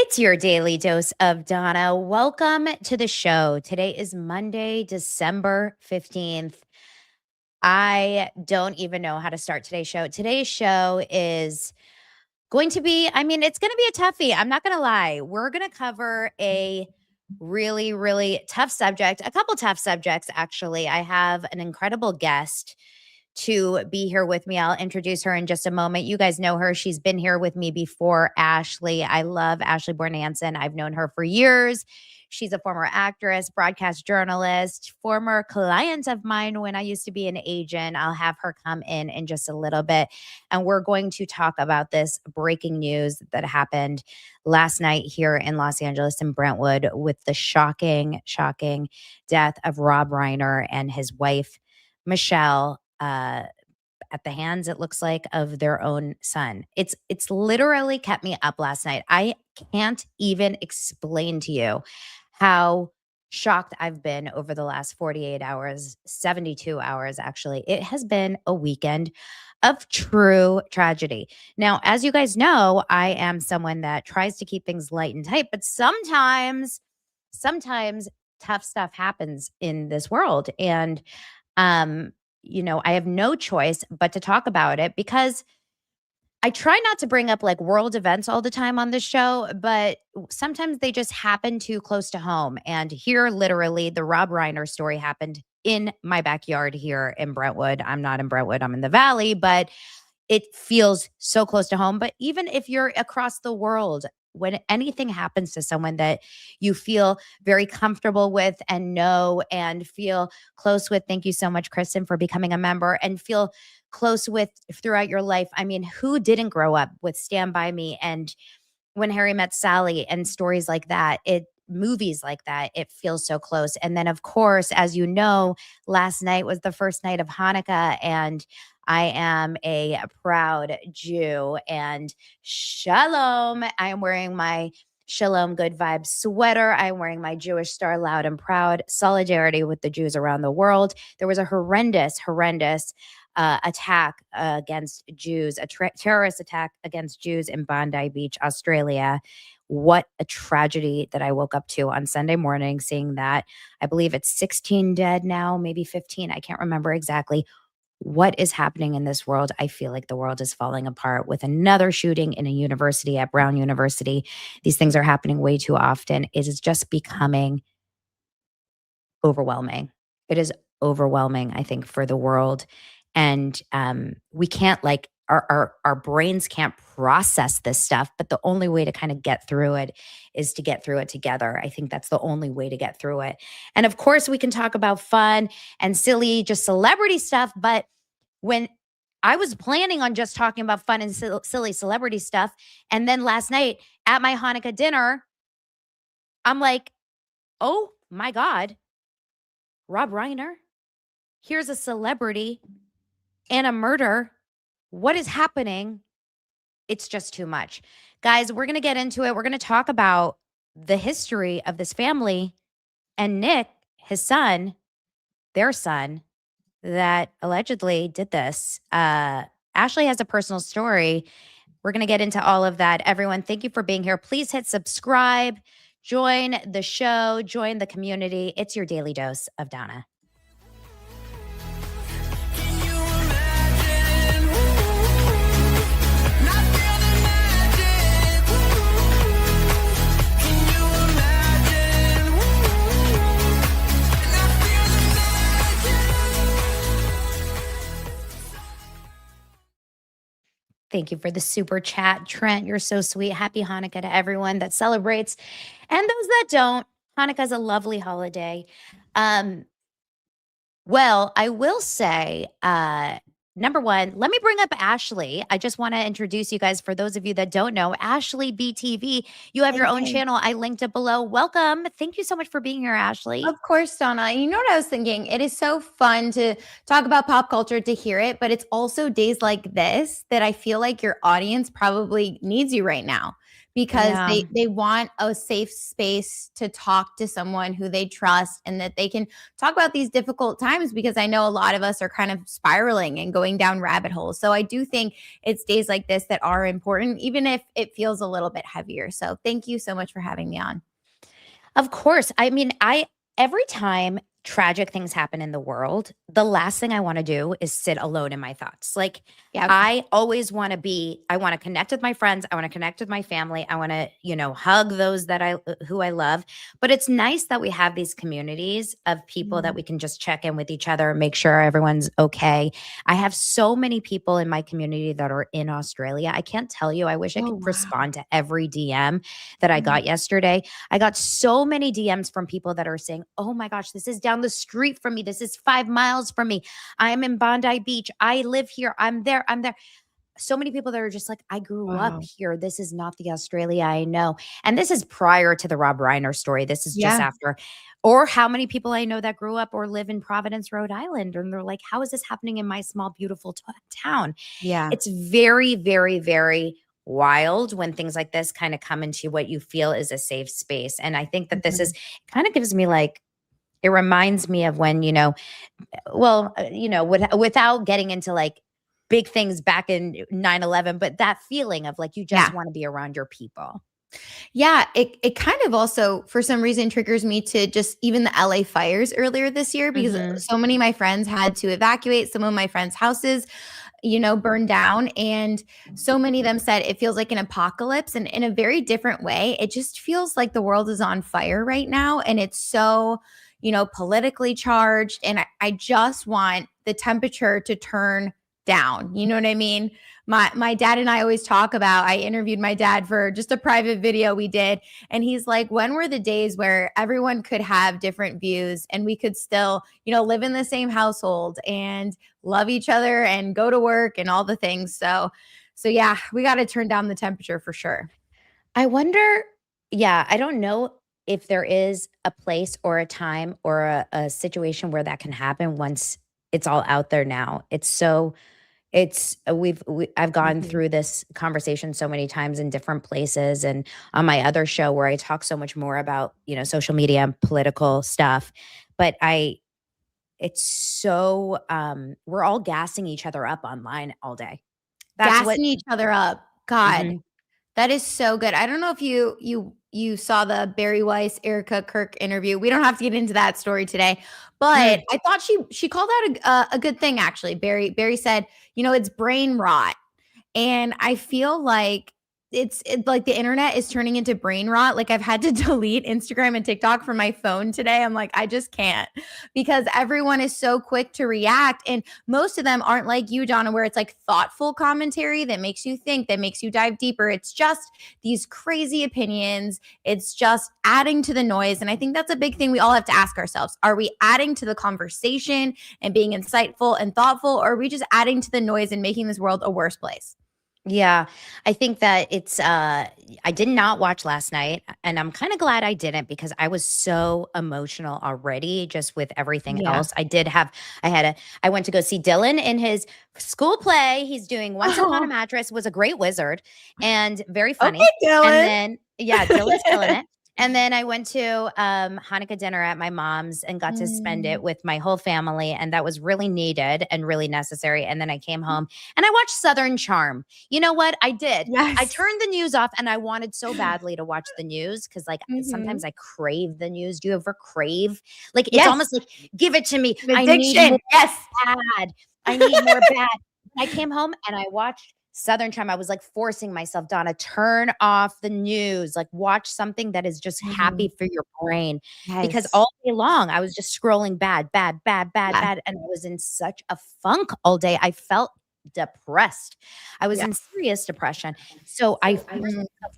It's your daily dose of Donna. Welcome to the show. Today is Monday, December 15th. I don't even know how to start today's show. Today's show is going to be, it's going to be a toughie. I'm not going to lie. We're going to cover a really, really tough subject, a couple tough subjects, actually. I have an incredible guest to be here with me. I'll introduce her in just a moment. You guys know her. She's been here with me before, Ashley. I love Ashley Bornanson. I've known her for years. She's a former actress, broadcast journalist, former client of mine when I used to be an agent. I'll have her come in just a little bit. And we're going to talk about this breaking news that happened last night here in Los Angeles in Brentwood with the shocking death of Rob Reiner and his wife, Michele, at the hands, it looks like, of their own son. It's literally kept me up last night. I can't even explain to you how shocked I've been over the last 48 hours, 72 hours, actually. It has been a weekend of true tragedy. Now, as you guys know, I am someone that tries to keep things light and tight, but sometimes tough stuff happens in this world. And I have no choice but to talk about it because I try not to bring up like world events all the time on this show, but sometimes they just happen too close to home. And here, literally, the Rob Reiner story happened in my backyard here in Brentwood. I'm not in Brentwood, I'm in the Valley, but it feels so close to home. But even if you're across the world, when anything happens to someone that you feel very comfortable with and know and feel close with, thank you so much, Kristen, for becoming a member, and feel close with throughout your life. I mean, who didn't grow up with Stand By Me and When Harry Met Sally and stories like that? Movies like that, it feels so close. And then, of course, as you know, last night was the first night of Hanukkah, and I am a proud Jew, and shalom. I am wearing my Shalom Good Vibes sweater. I'm wearing my Jewish star loud and proud. Solidarity with the Jews around the world. There was a horrendous attack against Jews, a terrorist attack against Jews in Bondi Beach, Australia. What a tragedy that I woke up to on Sunday morning, seeing that. I believe it's 16 dead now, maybe 15. I can't remember exactly. What is happening in this world? I feel like the world is falling apart with another shooting in a university at Brown University. These things are happening way too often. It is just becoming overwhelming. It is overwhelming, I think, for the world. And we can't our brains can't process this stuff, but the only way to kind of get through it is to get through it together. I think that's the only way to get through it. And of course, we can talk about fun and silly, just celebrity stuff. But when I was planning on just talking about fun and silly celebrity stuff, and then last night at my Hanukkah dinner, I'm like, oh my God, Rob Reiner, here's a celebrity and a murder. What is happening? It's just too much. Guys, we're going to get into it. We're going to talk about the history of this family and Nick, his son, their son, that allegedly did this. Ashley has a personal story. We're going to get into all of that. Everyone, thank you for being here. Please hit subscribe, join the show, join the community. It's your daily dose of Donna. Thank you for the super chat, Trent. You're so sweet. Happy Hanukkah to everyone that celebrates and those that don't. Hanukkah is a lovely holiday. Well, I will say, number one, let me bring up Ashley. I just want to introduce you guys. For those of you that don't know, Ashley BTV, you have your own channel. I linked it below. Welcome. Thank you so much for being here, Ashley. Of course, Donna. You know what I was thinking? It is so fun to talk about pop culture, to hear it, but it's also days like this that I feel like your audience probably needs you right now, because Yeah. they want a safe space to talk to someone who they trust and that they can talk about these difficult times, because I know a lot of us are kind of spiraling and going down rabbit holes. So I do think it's days like this that are important, even if it feels a little bit heavier. So thank you so much for having me on. Of course. I mean, I every time tragic things happen in the world, the last thing I want to do is sit alone in my thoughts. Like Yeah. I always want to be I want to connect with my friends, I want to connect with my family, I want to, hug those that I who I love. But it's nice that we have these communities of people that Mhm. we can just check in with each other, make sure everyone's okay. I have so many people in my community that are in Australia. I can't tell you. I wish I Oh, could wow. respond to every DM that I Mhm. got yesterday. I got so many DMs from people that are saying, "Oh my gosh, this is down the street from me. This is 5 miles from me. I am in Bondi Beach. I live here. I'm there. I'm there." So many people that are just like, "I grew up Wow. here. This is not the Australia I know." And this is prior to the Rob Reiner story. This is just Yeah. after. Or how many people I know that grew up or live in Providence, Rhode Island, and they're like, "How is this happening in my small, beautiful town?" Yeah. It's very, very, very wild when things like this kind of come into what you feel is a safe space. And I think that this is Mhm. kind of gives me like it reminds me of when, without getting into like big things back in 9/11, but that feeling of like you just Yeah. want to be around your people. Yeah, it kind of also for some reason triggers me to just even the LA fires earlier this year, because Mhm. so many of my friends had to evacuate. Some of my friends' houses, burned down, and so many of them said it feels like an apocalypse, and in a very different way. It just feels like the world is on fire right now, and it's so, politically charged, and I just want the temperature to turn down. You know what I mean? My dad and I always talk about, I interviewed my dad for just a private video we did, and he's like, when were the days where everyone could have different views and we could still, live in the same household and love each other and go to work and all the things. So yeah, we got to turn down the temperature for sure. I wonder, yeah, I don't know if there is a place or a time or a situation where that can happen once it's all out there now. I've gone Mhm. through this conversation so many times in different places and on my other show where I talk so much more about, social media and political stuff. But it's so we're all gassing each other up online all day. That's what Gassing each other up. God, Mhm. that is so good. I don't know if you saw the Barry Weiss, Erica Kirk interview. We don't have to get into that story today, but Mm. I thought she called out a good thing actually. Barry said, it's brain rot. And I feel like like the internet is turning into brain rot. Like I've had to delete Instagram and TikTok from my phone today. I'm like, I just can't, because everyone is so quick to react. And most of them aren't like you, Donna, where it's like thoughtful commentary that makes you think, that makes you dive deeper. It's just these crazy opinions. It's just adding to the noise. And I think that's a big thing we all have to ask ourselves. Are we adding to the conversation and being insightful and thoughtful, or are we just adding to the noise and making this world a worse place? Yeah, I think that I did not watch last night, and I'm kinda glad I didn't because I was so emotional already just with everything Yeah. else. I went to go see Dylan in his school play. He's doing Once Upon a Oh, Mattress, was a great wizard and very okay, funny. And Dylan. then yeah, Dylan's killing it. And then I went to, Hanukkah dinner at my mom's and got to spend Mm. it with my whole family, and that was really needed and really necessary, and then I came home and I watched Southern Charm. You know what? I did. I Yes. turned the news off and I wanted so badly to watch the news because, like, Mhm. sometimes I crave the news. Do you ever crave? Like, it's Yes, almost like, give it to me. an I need more addiction. Yes. bad. I need more bad. I came home and I watched Southern Charm. I was like forcing myself, Donna, turn off the news, like watch something that is just Mhm. happy for your brain. Because Yes. all day long I was just scrolling bad, bad, bad, bad, Yeah. bad. And I was in such a funk all day. I felt depressed. I was Yeah. in serious depression. So I forced Mm. myself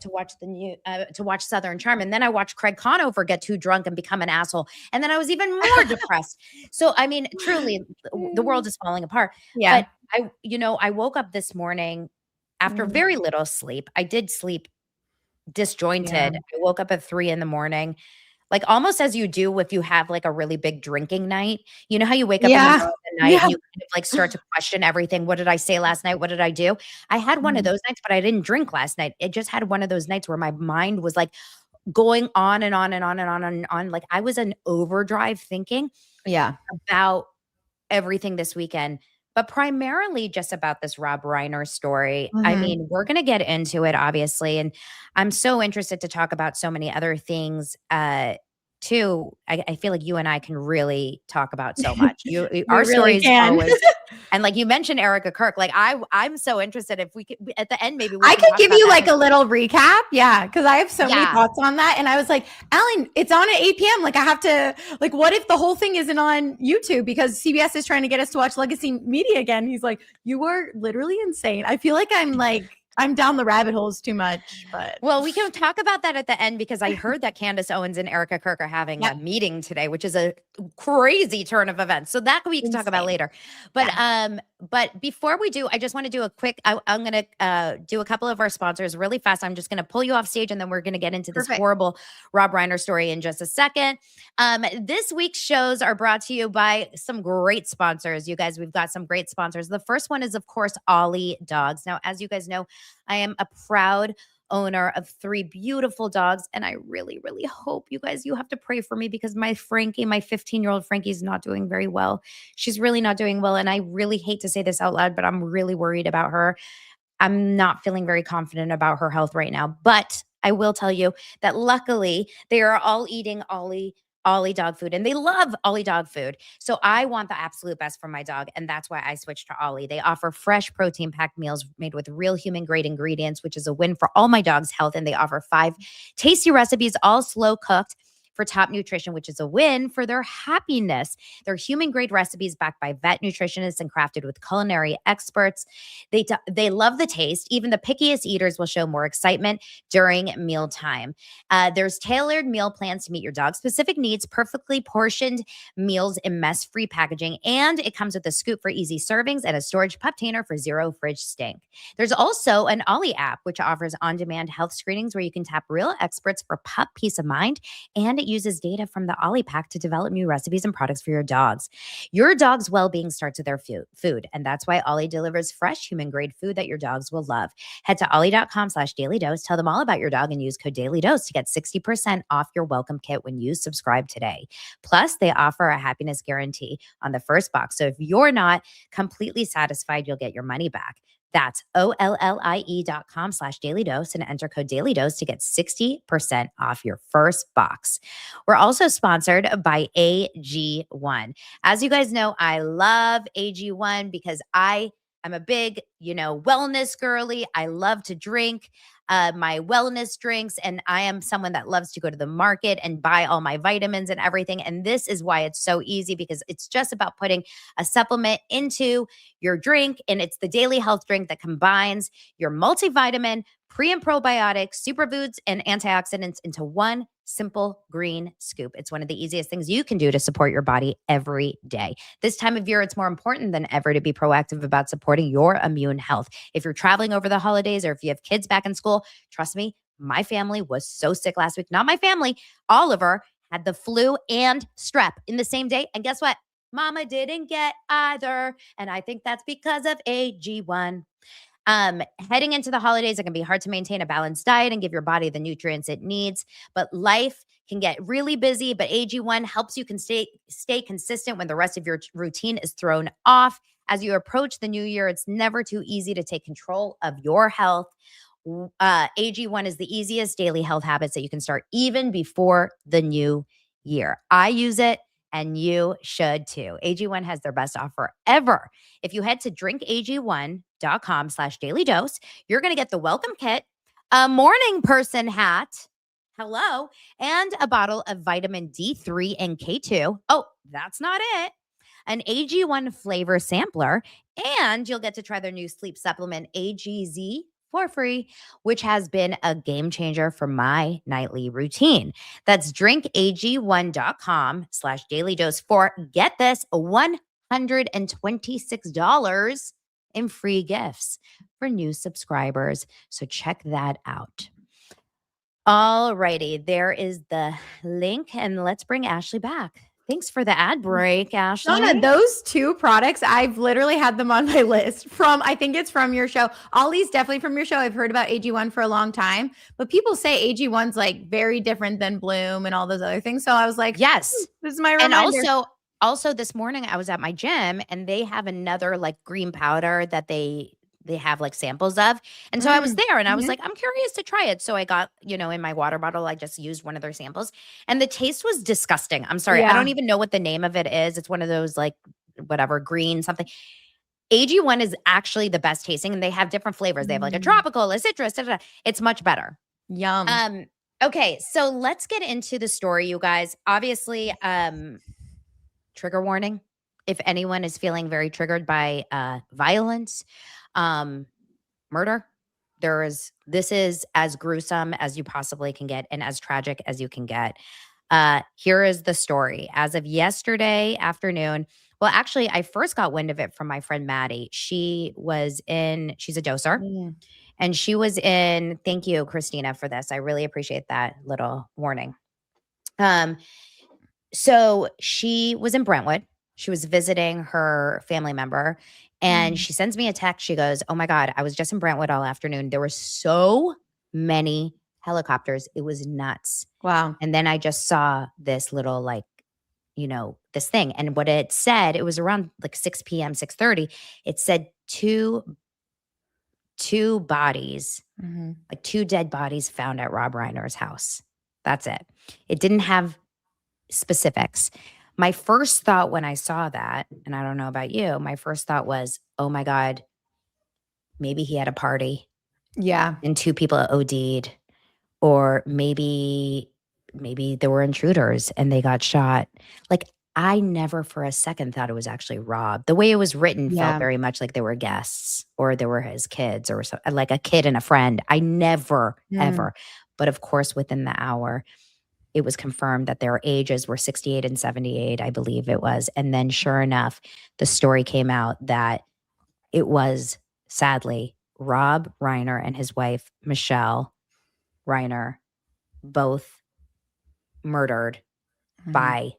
to watch Southern Charm. And then I watched Craig Conover get too drunk and become an asshole. And then I was even more depressed. So I mean, truly, the world is falling apart. Yeah. But I woke up this morning after Mhm. very little sleep. I did sleep Yeah. disjointed. I woke up at 3 in the morning, like almost as you do if you have like a really big drinking night. You know how you wake up in the Yeah. middle of the night Yeah. and you kind of like start to question everything. What did I say last night? What did I do? I had one of Mhm. those nights, but I didn't drink last night. It just had one of those nights where my mind was like going on and on and on and on and on. Like I was in overdrive thinking Yeah. about everything this weekend, but primarily just about this Rob Reiner story. I Mhm. mean, we're going to get into it, obviously. And I'm so interested to talk about so many other things. Too, I feel like you and I can really talk about so much. We Our really stories can. always, and like you mentioned, Erica Kirk. Like I'm so interested. If we could at the end, maybe we I can could talk give about you that. like a little recap. Yeah. Cause I have so many Yeah, thoughts on that. And I was like, Alan, it's on at 8 p.m. Like I have to, like, what if the whole thing isn't on YouTube because CBS is trying to get us to watch legacy media again? He's like, you are literally insane. I feel like I'm down the rabbit holes too much, but well, we can talk about that at the end because I heard that Candace Owens and Erica Kirk are having yep, a meeting today, which is a crazy turn of events. So that we can talk about insane. later. Yeah. But before we do, I just want to do a quick. I'm going to do a couple of our sponsors really fast. I'm just going to pull you off stage, and then we're going to get into this Perfect. horrible Rob Reiner story in just a second. This week's shows are brought to you by some great sponsors. You guys, we've got some great sponsors. The first one is, of course, Ollie Dogs. Now, as you guys know, I am a proud owner of 3 beautiful dogs. And I really, really hope you guys, you have to pray for me because my Frankie, my 15-year-old Frankie is not doing very well. She's really not doing well. And I really hate to say this out loud, but I'm really worried about her. I'm not feeling very confident about her health right now, but I will tell you that luckily they are all eating Ollie dog food and they love Ollie dog food. So I want the absolute best for my dog. And that's why I switched to Ollie. They offer fresh protein packed meals made with real human grade ingredients, which is a win for all my dog's health. And they offer 5 tasty recipes, all slow cooked for top nutrition, which is a win for their happiness. They're human grade recipes backed by vet nutritionists and crafted with culinary experts. They love the taste. Even the pickiest eaters will show more excitement during mealtime. There's tailored meal plans to meet your dog's specific needs, perfectly portioned meals in mess-free packaging, and it comes with a scoop for easy servings and a storage container for zero fridge stink. There's also an Ollie app, which offers on-demand health screenings where you can tap real experts for pup peace of mind, and it uses data from the Ollie pack to develop new recipes and products for your dogs. Your dog's well-being starts with their food, and that's why Ollie delivers fresh human-grade food that your dogs will love. Head to ollie.com/daily dose. Tell them all about your dog and use code daily dose to get 60% off your welcome kit when you subscribe today. Plus, they offer a happiness guarantee on the first box. So if you're not completely satisfied, you'll get your money back. That's ollie.com/daily dose and enter code daily dose to get 60% off your first box. We're also sponsored by AG1. As you guys know, I love AG1 because I'm a big, wellness girly. I love to drink my wellness drinks, and I am someone that loves to go to the market and buy all my vitamins and everything. And this is why it's so easy because it's just about putting a supplement into your drink, and it's the daily health drink that combines your multivitamin, pre and probiotics, superfoods, and antioxidants into one simple green scoop. It's one of the easiest things you can do to support your body every day. This time of year, it's more important than ever to be proactive about supporting your immune health. If you're traveling over the holidays or if you have kids back in school, trust me, my family was so sick last week. Not my family. Oliver had the flu and strep in the same day. And guess what? Mama didn't get either. And I think that's because of AG1. Heading into the holidays, it can be hard to maintain a balanced diet and give your body the nutrients it needs. But life can get really busy. But AG1 helps you can stay consistent when the rest of your routine is thrown off. As you approach the new year, it's never too easy to take control of your health. AG1 is the easiest daily health habits that you can start even before the new year. I use it and you should too. AG1 has their best offer ever. If you head to drinkag1.com/daily dose, you're going to get the welcome kit, a morning person hat, hello, and a bottle of vitamin D3 and K2. Oh, that's not it. An AG1 flavor sampler, and you'll get to try their new sleep supplement, AGZ, for free, which has been a game changer for my nightly routine. That's drinkag1.com/daily dose for, get this, $126 in free gifts for new subscribers. So check that out. All righty. There is the link, and let's bring Ashley back. Thanks for the ad break, Ashley. Donna, those two products, I've literally had them on my list I think it's from your show. Ollie's definitely from your show. I've heard about AG1 for a long time, but people say AG1's like very different than Bloom and all those other things. So I was like, Yes. this is my And reminder. also this morning I was at my gym and they have another like green powder that they have like samples of. And so I was there and I was like, I'm curious to try it. So I got, in my water bottle, I just used one of their samples and the taste was disgusting. I'm sorry. I Yeah. don't even know what the name of it is. It's one of those like whatever green something. AG1 is actually the best tasting and they have different flavors. They have like a tropical, a citrus, it's much better. Yum. Okay, so let's get into the story, you guys. Obviously, trigger warning. If anyone is feeling very triggered by violence, murder, this is as gruesome as you possibly can get and as tragic as you can get. Here is the story. As of yesterday afternoon, well, actually, I first got wind of it from my friend Maddie. She's a doser. And she was in, thank you, Christina, for this. I really appreciate that little warning. So she was in Brentwood. She was visiting her family member and she sends me a text. She goes, oh my God, I was just in Brentwood all afternoon. There were so many helicopters. It was nuts. Wow. And then I just saw this little this thing. And what it said, it was around like 6 p.m., 6:30. It said two bodies, like two dead bodies found at Rob Reiner's house. That's it. It didn't have specifics. My first thought when I saw that, and I don't know about you, my first thought was, oh my God, maybe he had a party. Yeah. And two people OD'd. Or maybe there were intruders and they got shot. Like, I never for a second thought it was actually Rob. The way it was written felt very much like they were guests or they were his kids or like a kid and a friend. I never, ever. But of course, within the hour, it was confirmed that their ages were 68 and 78, I believe it was. And then sure enough, the story came out that it was sadly Rob Reiner and his wife, Michele Reiner, both murdered by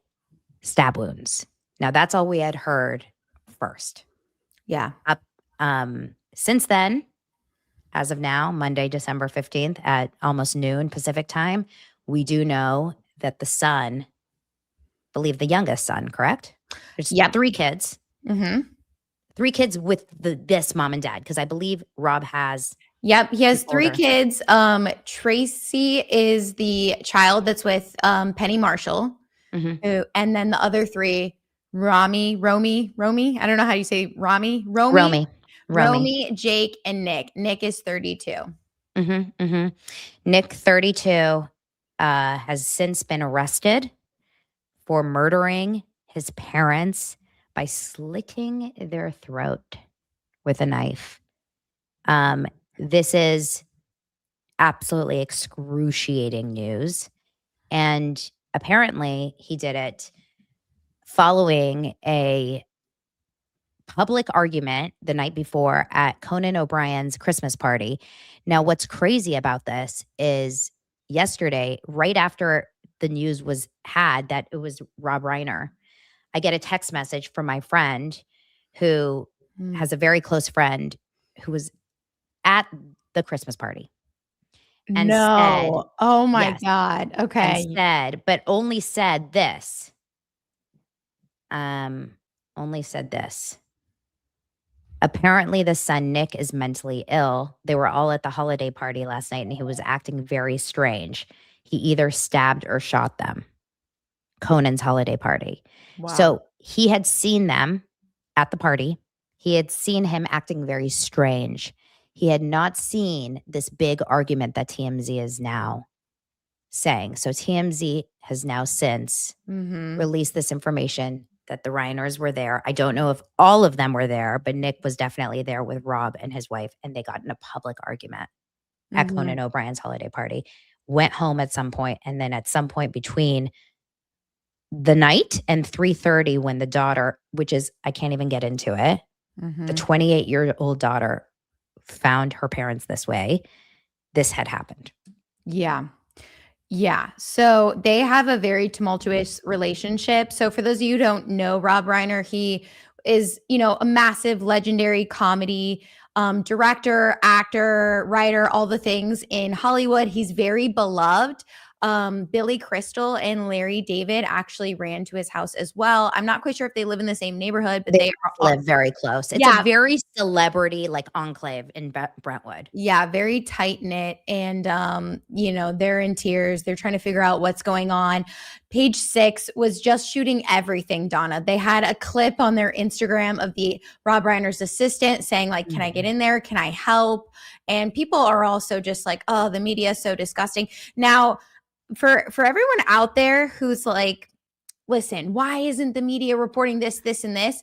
stab wounds. Now that's all we had heard first. Yeah. Since then, as of now, Monday, December 15th at almost noon Pacific time, we do know that the son, I believe the youngest son, correct? There's 3 kids. 3 kids with this mom and dad, because I believe Rob has. Yep, he has 3 kids. Tracy is the child that's with Penny Marshall, and then the other 3, Romy. I don't know how you say Romy. Romy, Jake, and Nick. Nick is 32. Nick, 32, has since been arrested for murdering his parents by slitting their throat with a knife. This is absolutely excruciating news. And apparently he did it following a public argument the night before at Conan O'Brien's Christmas party. Now, what's crazy about this is yesterday, right after the news was had that it was Rob Reiner, I get a text message from my friend who has a very close friend who was at the Christmas party. And said, oh my God. Okay. And said, but only said this. Apparently, the son, Nick, is mentally ill. They were all at the holiday party last night and he was acting very strange. He either stabbed or shot them. Conan's holiday party. Wow. So he had seen them at the party. He had seen him acting very strange. He had not seen this big argument that TMZ is now saying. So TMZ has now since released this information that the Reiners were there. I don't know if all of them were there, but Nick was definitely there with Rob and his wife, and they got in a public argument at Conan O'Brien's holiday party, went home at some point, and then at some point between the night and 3:30 when the daughter, which is, I can't even get into it, the 28-year-old daughter found her parents this way, this had happened. Yeah. Yeah. So they have a very tumultuous relationship. So for those of you who don't know Rob Reiner, he is, a massive legendary comedy director, actor, writer, all the things in Hollywood. He's very beloved. Billy Crystal and Larry David actually ran to his house as well. I'm not quite sure if they live in the same neighborhood, but They they are. live very close. It's a Yeah, very celebrity, like, enclave in Brentwood. yeah, very tight knit. And, they're in tears. They're trying to figure out what's going on. Page Six was just shooting everything, Donna. They had a clip on their Instagram of the Rob Reiner's assistant saying, like, can I get in there? Can I help? And people are also just like, oh, the media is so disgusting. Now, for everyone out there who's like, listen, why isn't the media reporting this, this, and this?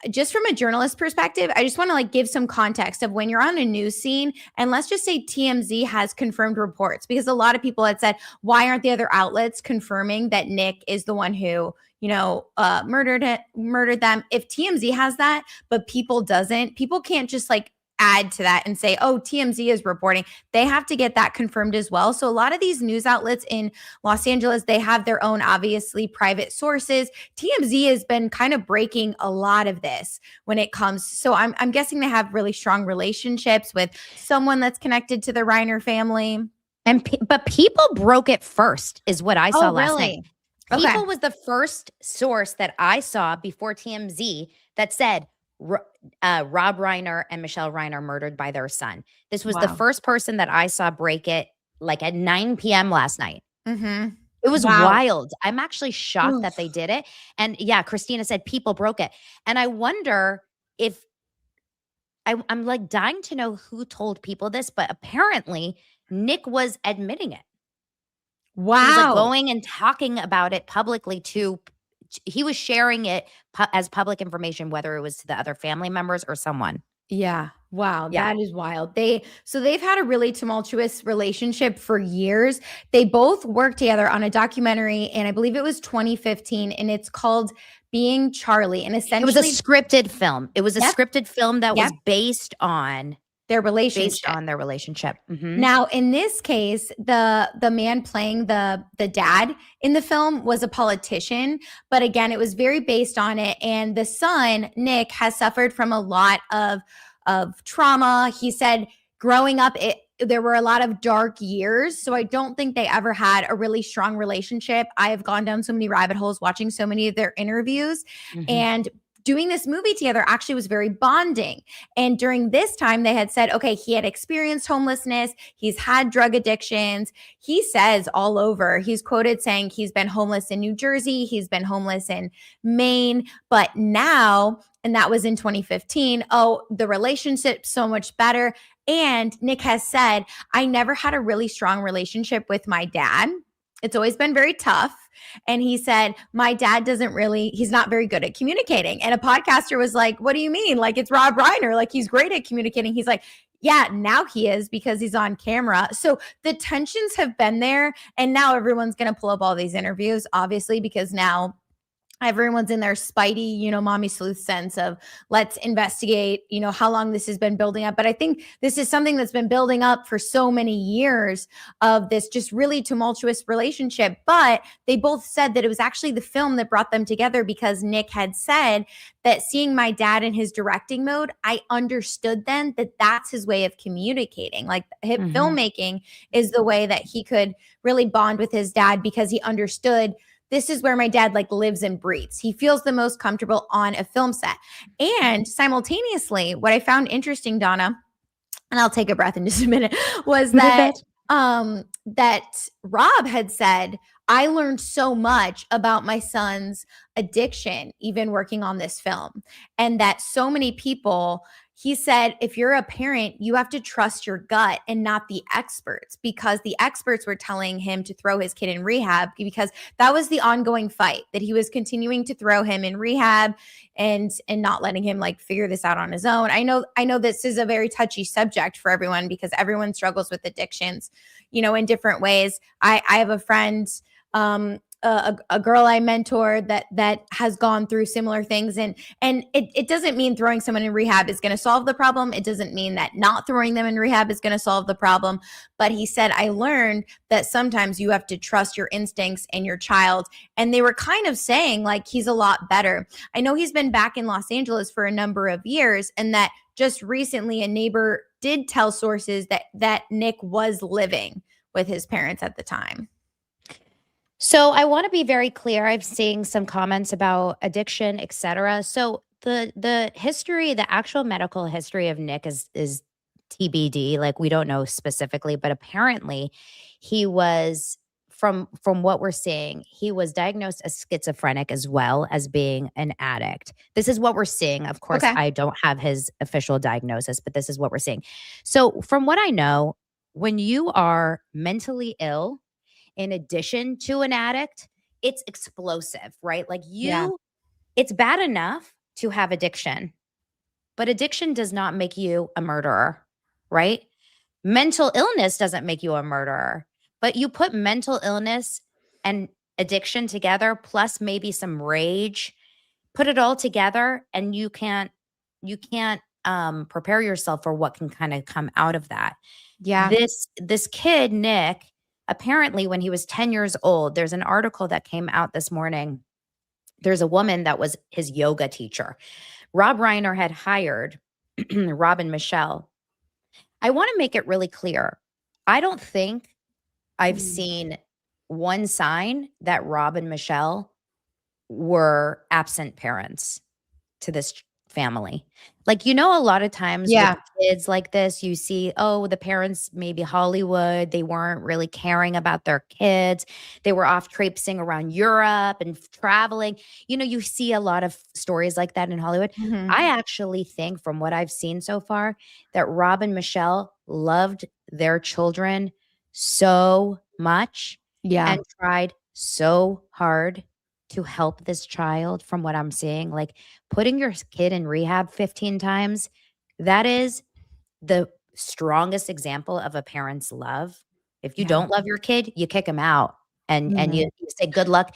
Just from a journalist perspective, I just want to give some context of when you're on a news scene, and let's just say TMZ has confirmed reports, because a lot of people had said, why aren't the other outlets confirming that Nick is the one who, murdered them? If TMZ has that, but people doesn't, people can't just add to that and say, oh, TMZ is reporting. They have to get that confirmed as well. So a lot of these news outlets in Los Angeles, they have their own, obviously, private sources. TMZ has been kind of breaking a lot of this when it comes. So I'm guessing they have really strong relationships with someone that's connected to the Reiner family. But People broke it first, is what I saw last night. Okay. People was the first source that I saw before TMZ that said Rob Reiner and Michele Reiner murdered by their son. This was the first person that I saw break it, at 9 p.m. last night. Mm-hmm. It was wild. I'm actually shocked that they did it. And yeah, Christina said people broke it. And I wonder if I'm dying to know who told people this, but apparently Nick was admitting it. Wow. He was going and talking about it publicly he was sharing it as public information, whether it was to the other family members or someone. Yeah. Wow. Yeah. That is wild. They've had a really tumultuous relationship for years. They both worked together on a documentary, and I believe it was 2015, and it's called Being Charlie. And essentially it was a scripted film. It was a scripted film that was based on their relationship. Mm-hmm. Now, in this case, the man playing the dad in the film was a politician, but again, it was very based on it. And the son, Nick, has suffered from a lot of trauma. He said growing up, there were a lot of dark years. So I don't think they ever had a really strong relationship. I have gone down so many rabbit holes watching so many of their interviews, and doing this movie together actually was very bonding. And during this time, they had said, okay, he had experienced homelessness. He's had drug addictions. He says all over, he's quoted saying he's been homeless in New Jersey. He's been homeless in Maine. But now, and that was in 2015, the relationship's so much better. And Nick has said, I never had a really strong relationship with my dad. It's always been very tough. And he said, my dad he's not very good at communicating. And a podcaster was like, what do you mean? It's Rob Reiner. He's great at communicating. He's like, yeah, now he is, because he's on camera. So the tensions have been there. And now everyone's going to pull up all these interviews, obviously, because now everyone's in their spidey, mommy sleuth sense of let's investigate, how long this has been building up. But I think this is something that's been building up for so many years of this just really tumultuous relationship. But they both said that it was actually the film that brought them together, because Nick had said that seeing my dad in his directing mode, I understood then that that's his way of communicating. Filmmaking is the way that he could really bond with his dad, because he understood this is where my dad lives and breathes. He feels the most comfortable on a film set. And simultaneously, what I found interesting, Donna, and I'll take a breath in just a minute, was that Rob had said, I learned so much about my son's addiction, even working on this film. And that so many people, he said, if you're a parent, you have to trust your gut and not the experts, because the experts were telling him to throw his kid in rehab, because that was the ongoing fight, that he was continuing to throw him in rehab and not letting him figure this out on his own. I know this is a very touchy subject for everyone, because everyone struggles with addictions, in different ways. I have a friend a girl I mentor that has gone through similar things, and it doesn't mean throwing someone in rehab is going to solve the problem. It doesn't mean that not throwing them in rehab is going to solve the problem. But he said, I learned that sometimes you have to trust your instincts and your child. And they were kind of saying like he's a lot better. I know he's been back in Los Angeles for a number of years, and that just recently a neighbor did tell sources that Nick was living with his parents at the time. So I want to be very clear. I'm seeing some comments about addiction, etc. So the history, the actual medical history of Nick is TBD. Like we don't know specifically, but apparently he was from what we're seeing, he was diagnosed as schizophrenic as well as being an addict. This is what we're seeing. Of course, Okay. I don't have his official diagnosis, but this is what we're seeing. So from what I know, when you are mentally ill, in addition to an addict, it's explosive, right? Like Yeah. it's bad enough to have addiction, but addiction does not make you a murderer, right? Mental illness doesn't make you a murderer, but you put mental illness and addiction together, plus maybe some rage, put it all together, and you can't prepare yourself for what can kind of come out of that. Yeah. This kid, Nick, apparently when he was 10 years old, there's an article that came out this morning. There's a woman that was his yoga teacher. Rob Reiner had hired Rob and Michelle. I want to make it really clear. I don't think I've Mm. seen one sign that Rob and Michelle were absent parents to this family. Like, a lot of times with Yeah. kids like this, you see, oh, the parents, maybe Hollywood, they weren't really caring about their kids. They were off traipsing around Europe and traveling. You see a lot of stories like that in Hollywood. Mhm. I actually think, from what I've seen so far, that Rob and Michelle loved their children so much Yeah. and tried so hard to help this child, from what I'm seeing. Like, putting your kid in rehab 15 times, that is the strongest example of a parent's love. If you Yeah. don't love your kid, you kick him out and Mhm. you say good luck.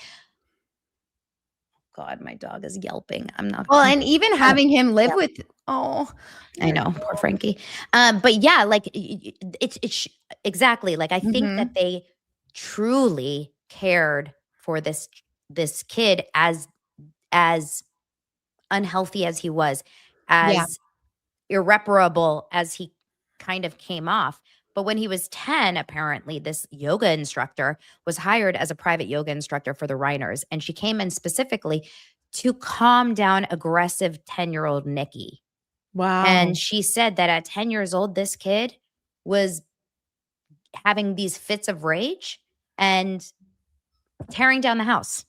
God, my dog is yelping. I'm not Well, gonna and even Oh, having him live yeah, with oh, I you're know, poor Frankie. But yeah, like it's exactly, like I think that Mhm. they truly cared for this kid, as unhealthy as he was, Yeah. as irreparable as he kind of came off. But when he was 10, apparently, this yoga instructor was hired as a private yoga instructor for the Reiners. And she came in specifically to calm down aggressive 10-year-old Nikki. And Wow. she said that at 10 years old, this kid was having these fits of rage and tearing down the house.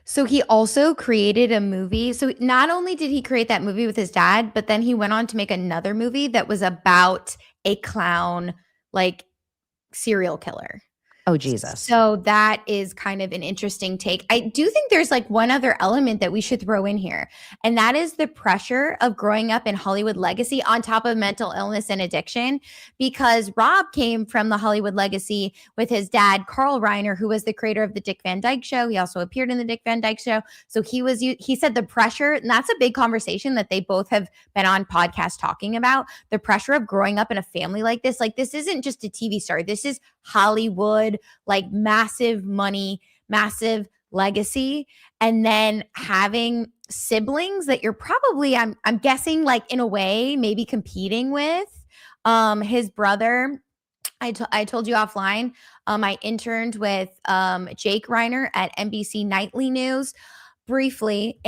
So he also created a movie. So not only did he create that movie with his dad, but then he went on to make another movie that was about a clown, like, serial killer. Oh, Jesus. So that is kind of an interesting take. I do think there's like one other element that we should throw in here, and that is the pressure of growing up in Hollywood legacy on top of mental illness and addiction. Because Rob came from the Hollywood legacy with his dad, Carl Reiner, who was the creator of the Dick Van Dyke Show. He also appeared in the Dick Van Dyke Show. So he said the pressure, and that's a big conversation that they both have been on podcasts talking about, the pressure of growing up in a family like this. Like, this isn't just a TV star. This is Hollywood, like massive money, massive legacy, and then having siblings that you're probably, I'm guessing, like, in a way maybe competing with. His brother, I told you offline, I interned with Jake Reiner at NBC Nightly News briefly,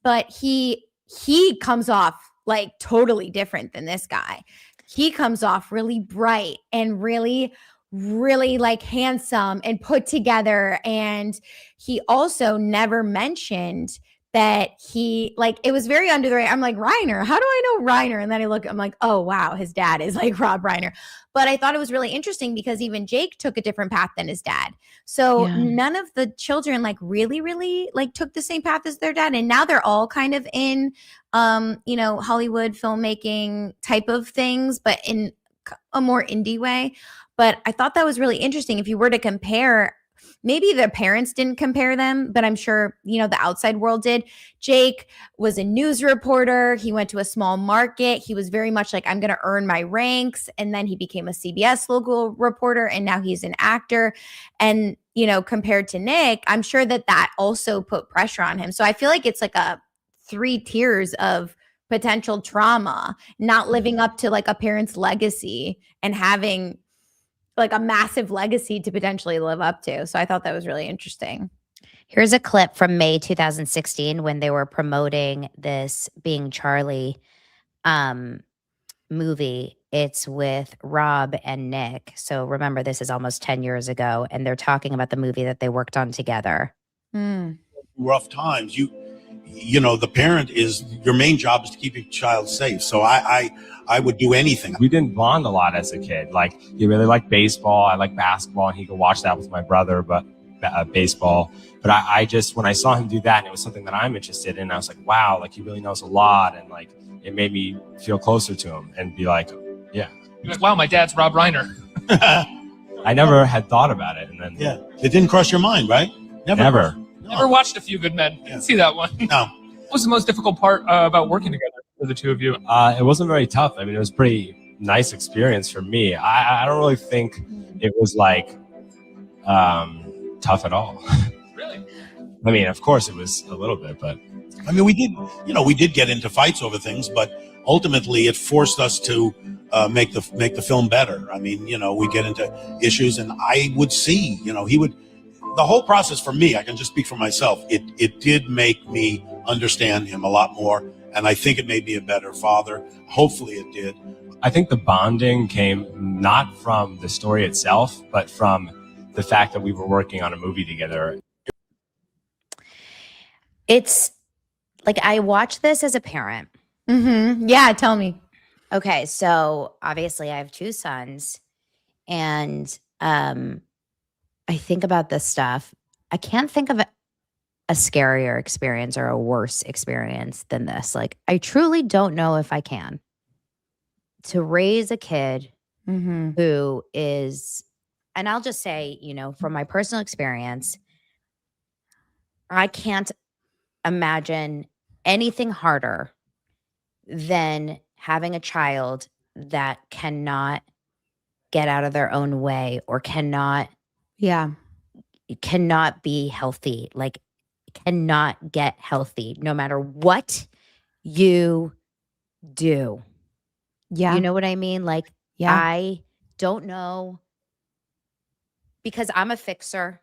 but he comes off like totally different than this guy. He comes off really bright and really like handsome and put together, and he also never mentioned that he, like, it was very under the radar. I'm like, Reiner, how do I know Reiner? And then I'm like, oh wow, his dad is like Rob Reiner. But I thought it was really interesting because even Jake took a different path than his dad. So Yeah. none of the children like really like took the same path as their dad. And now they're all kind of in Hollywood filmmaking type of things, but in a more indie way. But I thought that was really interesting. If you were to compare maybe the parents didn't compare them, but I'm sure, the outside world did. Jake was a news reporter. He went to a small market. He was very much like, I'm going to earn my ranks. And then he became a CBS local reporter, and now he's an actor. And, compared to Nick, I'm sure that also put pressure on him. So I feel like it's like a 3 tiers of potential trauma, not living up to like a parent's legacy and having like a massive legacy to potentially live up to. So I thought that was really interesting. Here's a clip from May 2016 when they were promoting this Being Charlie movie. It's with Rob and Nick. So remember, this is almost 10 years ago, and they're talking about the movie that they worked on together. Rough times, the parent is, your main job is to keep your child safe. So I would do anything. We didn't bond a lot as a kid. Like, he really liked baseball. I like basketball, and he could watch that with my brother, but baseball. But I just, when I saw him do that, and it was something that I'm interested in, I was like, wow, like, he really knows a lot. And like, it made me feel closer to him and be like, yeah. You're like, wow, my dad's Rob Reiner. I never had thought about it. And then, yeah, it didn't cross your mind, right? Never. Never watched A Few Good Men. Didn't see that one. No. What was the most difficult part about working together for the two of you? It wasn't very tough. I mean, it was a pretty nice experience for me. I don't really think it was like tough at all. Really? I mean, of course it was a little bit, but I mean, we did get into fights over things, but ultimately it forced us to make the film better. I mean, we get into issues, and I would see, he would. The whole process for me, I can just speak for myself, it did make me understand him a lot more, and I think it made me a better father. Hopefully it did. I think the bonding came not from the story itself, but from the fact that we were working on a movie together. It's like, I watched this as a parent. Yeah, tell me. Okay, so obviously I have 2 sons, and I think about this stuff. I can't think of a scarier experience or a worse experience than this. Like, I truly don't know if I can. To raise a kid who is, and I'll just say, from my personal experience, I can't imagine anything harder than having a child that cannot get out of their own way or cannot be healthy, like cannot get healthy no matter what you do. Yeah. You know what I mean? Like, Yeah. I don't know, because I'm a fixer.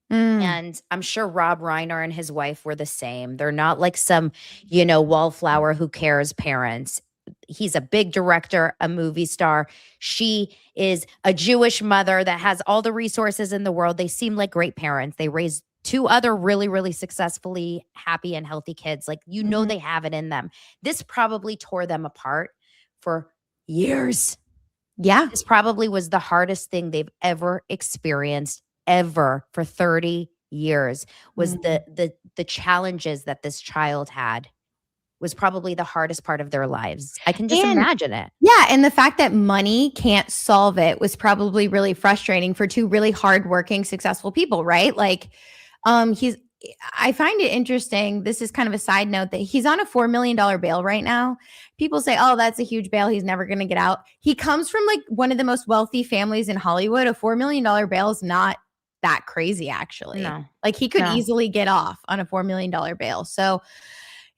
And I'm sure Rob Reiner and his wife were the same. They're not like some, wallflower who cares parents. He's a big director, a movie star. She is a Jewish mother that has all the resources in the world. They seem like great parents. They raised 2 other really, really successfully happy and healthy kids. Like, they have it in them. This probably tore them apart for years. Yeah. This probably was the hardest thing they've ever experienced, ever, for 30 years. Was the challenges that this child had was probably the hardest part of their lives. I can just imagine it. Yeah, and the fact that money can't solve it was probably really frustrating for 2 really hardworking, successful people, right? Like, I find it interesting. This is kind of a side note that he's on a $4 million bail right now. People say, oh, that's a huge bail, he's never going to get out. He comes from like one of the most wealthy families in Hollywood. A $4 million bail is not that crazy, actually. No. Like, he could easily get off on a $4 million bail. So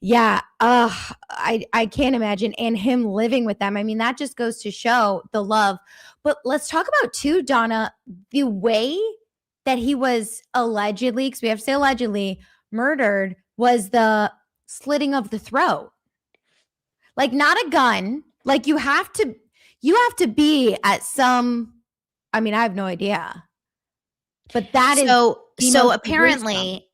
yeah, I can't imagine. And him living with them. I mean, that just goes to show the love. But let's talk about too, Donna, the way that he was allegedly, because we have to say allegedly, murdered, was the slitting of the throat. Like, not a gun. Like, you have to be at some, I mean, I have no idea. But that is so apparently,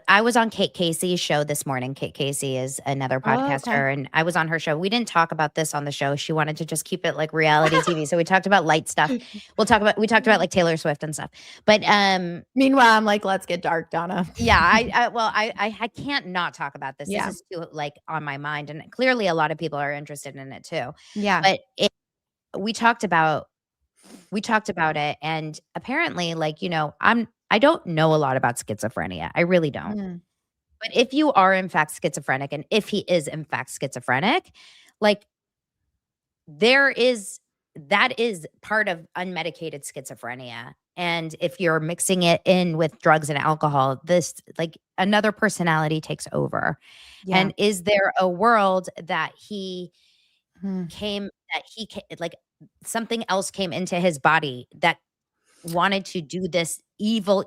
I was on Kate Casey's show this morning. Kate Casey is another podcaster, and I was on her show. We didn't talk about this on the show. She wanted to just keep it like reality TV. So we talked about light stuff. We talked about like Taylor Swift and stuff. But meanwhile, I'm like, let's get dark, Donna. Yeah, I can't not talk about this. Yeah. This is too, like, on my mind, and clearly a lot of people are interested in it too. Yeah. But we talked about it, and apparently, like, I I don't know a lot about schizophrenia. I really don't. Mm. But if you are in fact schizophrenic, and if he is in fact schizophrenic, like that is part of unmedicated schizophrenia. And if you're mixing it in with drugs and alcohol, this like another personality takes over. Yeah. And is there a world that he Mm. like something else came into his body that wanted to do this evil.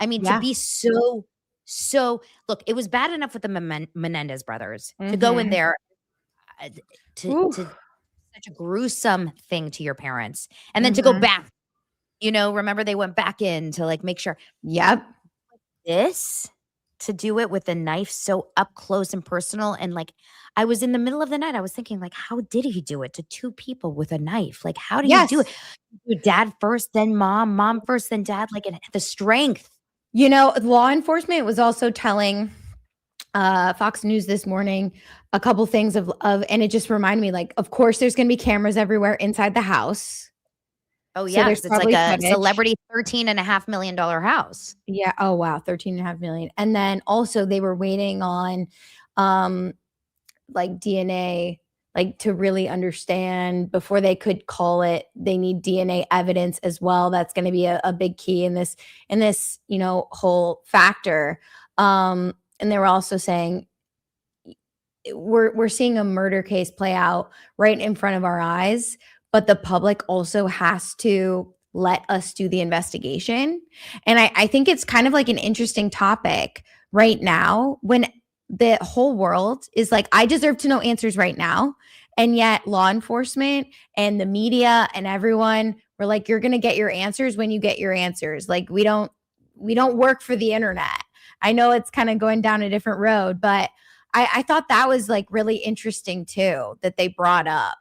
I mean, to Yeah. be so look, it was bad enough with the Menendez brothers to go in Mhm. there to Oof. such a gruesome thing to your parents, and then to go Mhm. back, remember they went back in to like make sure Yep. this to do it with a knife so up close and personal. And like, I was in the middle of the night, I was thinking like, how did he do it to two people with a knife? Like, how do you do Yes. it? Your dad first, then mom first, then dad, like the strength. Law enforcement was also telling Fox News this morning a couple things of and it just reminded me, like, of course there's going to be cameras everywhere inside the house. Oh So yeah, there's 'cause it's like probably a footage. celebrity $13.5 million house. Yeah. Oh wow, 13.5 million. And then also they were waiting on like DNA, like to really understand before they could call it. They need DNA evidence as well. That's going to be a big key in this whole factor. And they were also saying we're seeing a murder case play out right in front of our eyes, but the public also has to let us do the investigation. And I think it's kind of like an interesting topic right now when the whole world is like, I deserve to know answers right now. And yet law enforcement and the media and everyone were like, you're going to get your answers when you get your answers. Like we don't work for the internet. I know it's kind of going down a different road, but I thought that was like really interesting too, that they brought up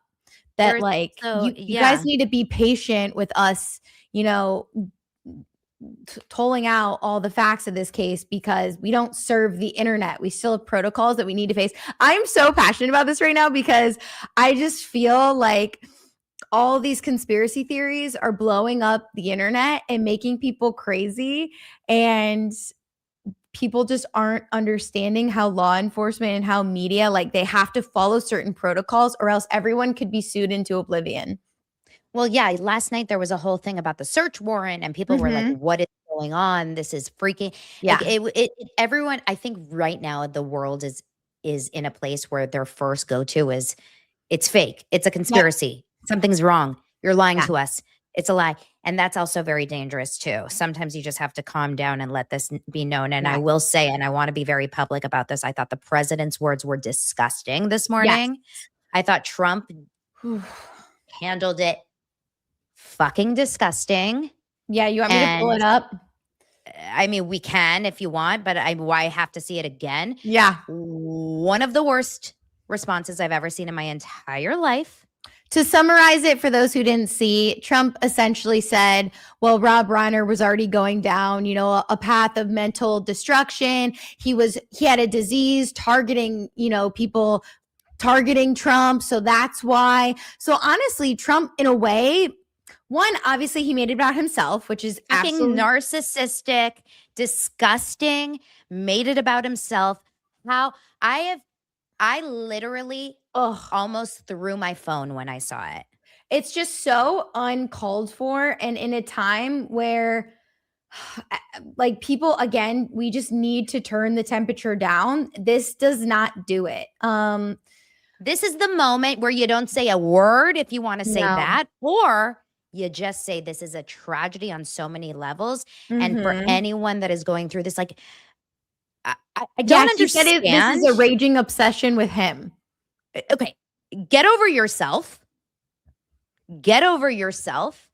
that There's like also you guys need to be patient with us, tolling out all the facts of this case because we don't serve the internet. We still have protocols that we need to face. I'm so passionate about this right now because I just feel like all these conspiracy theories are blowing up the internet and making people crazy, and people just aren't understanding how law enforcement and how media, like they have to follow certain protocols or else everyone could be sued into oblivion. Well, yeah, last night there was a whole thing about the search warrant and people were like, Mhm. what is going on? This is freaking Yeah. like everyone, I think right now the world is in a place where their first go-to is it's fake. It's a conspiracy. Something's wrong. You're lying Yeah. to us. It's a lie. And that's also very dangerous too. Sometimes you just have to calm down and let this be known. And I Yeah. will say, and I want to be very public about this, I thought the president's words were disgusting this morning. I thought Trump Yes. handled it fucking disgusting. Yeah, you want me to pull it And up? I mean, we can if you want, but why have to see it again? Yeah. One of the worst responses I've ever seen in my entire life. To summarize it for those who didn't see, Trump essentially said, well, Rob Reiner was already going down, a path of mental destruction. He had a disease targeting, people targeting Trump. So that's why. So honestly, Trump, in a way, one, obviously he made it about himself, which is Fucking absolutely narcissistic, disgusting, made it about himself. I literally almost threw my phone when I saw it. It's just so uncalled for. And in a time where like people, again, we just need to turn the temperature down. This does not do it. This is the moment where you don't say a word if you want to say No. that, or you just say this is a tragedy on so many levels. And for Mhm. anyone that is going through this, like, I don't Yeah, he said understand. this is a raging obsession with him. Okay, get over yourself. Get over yourself.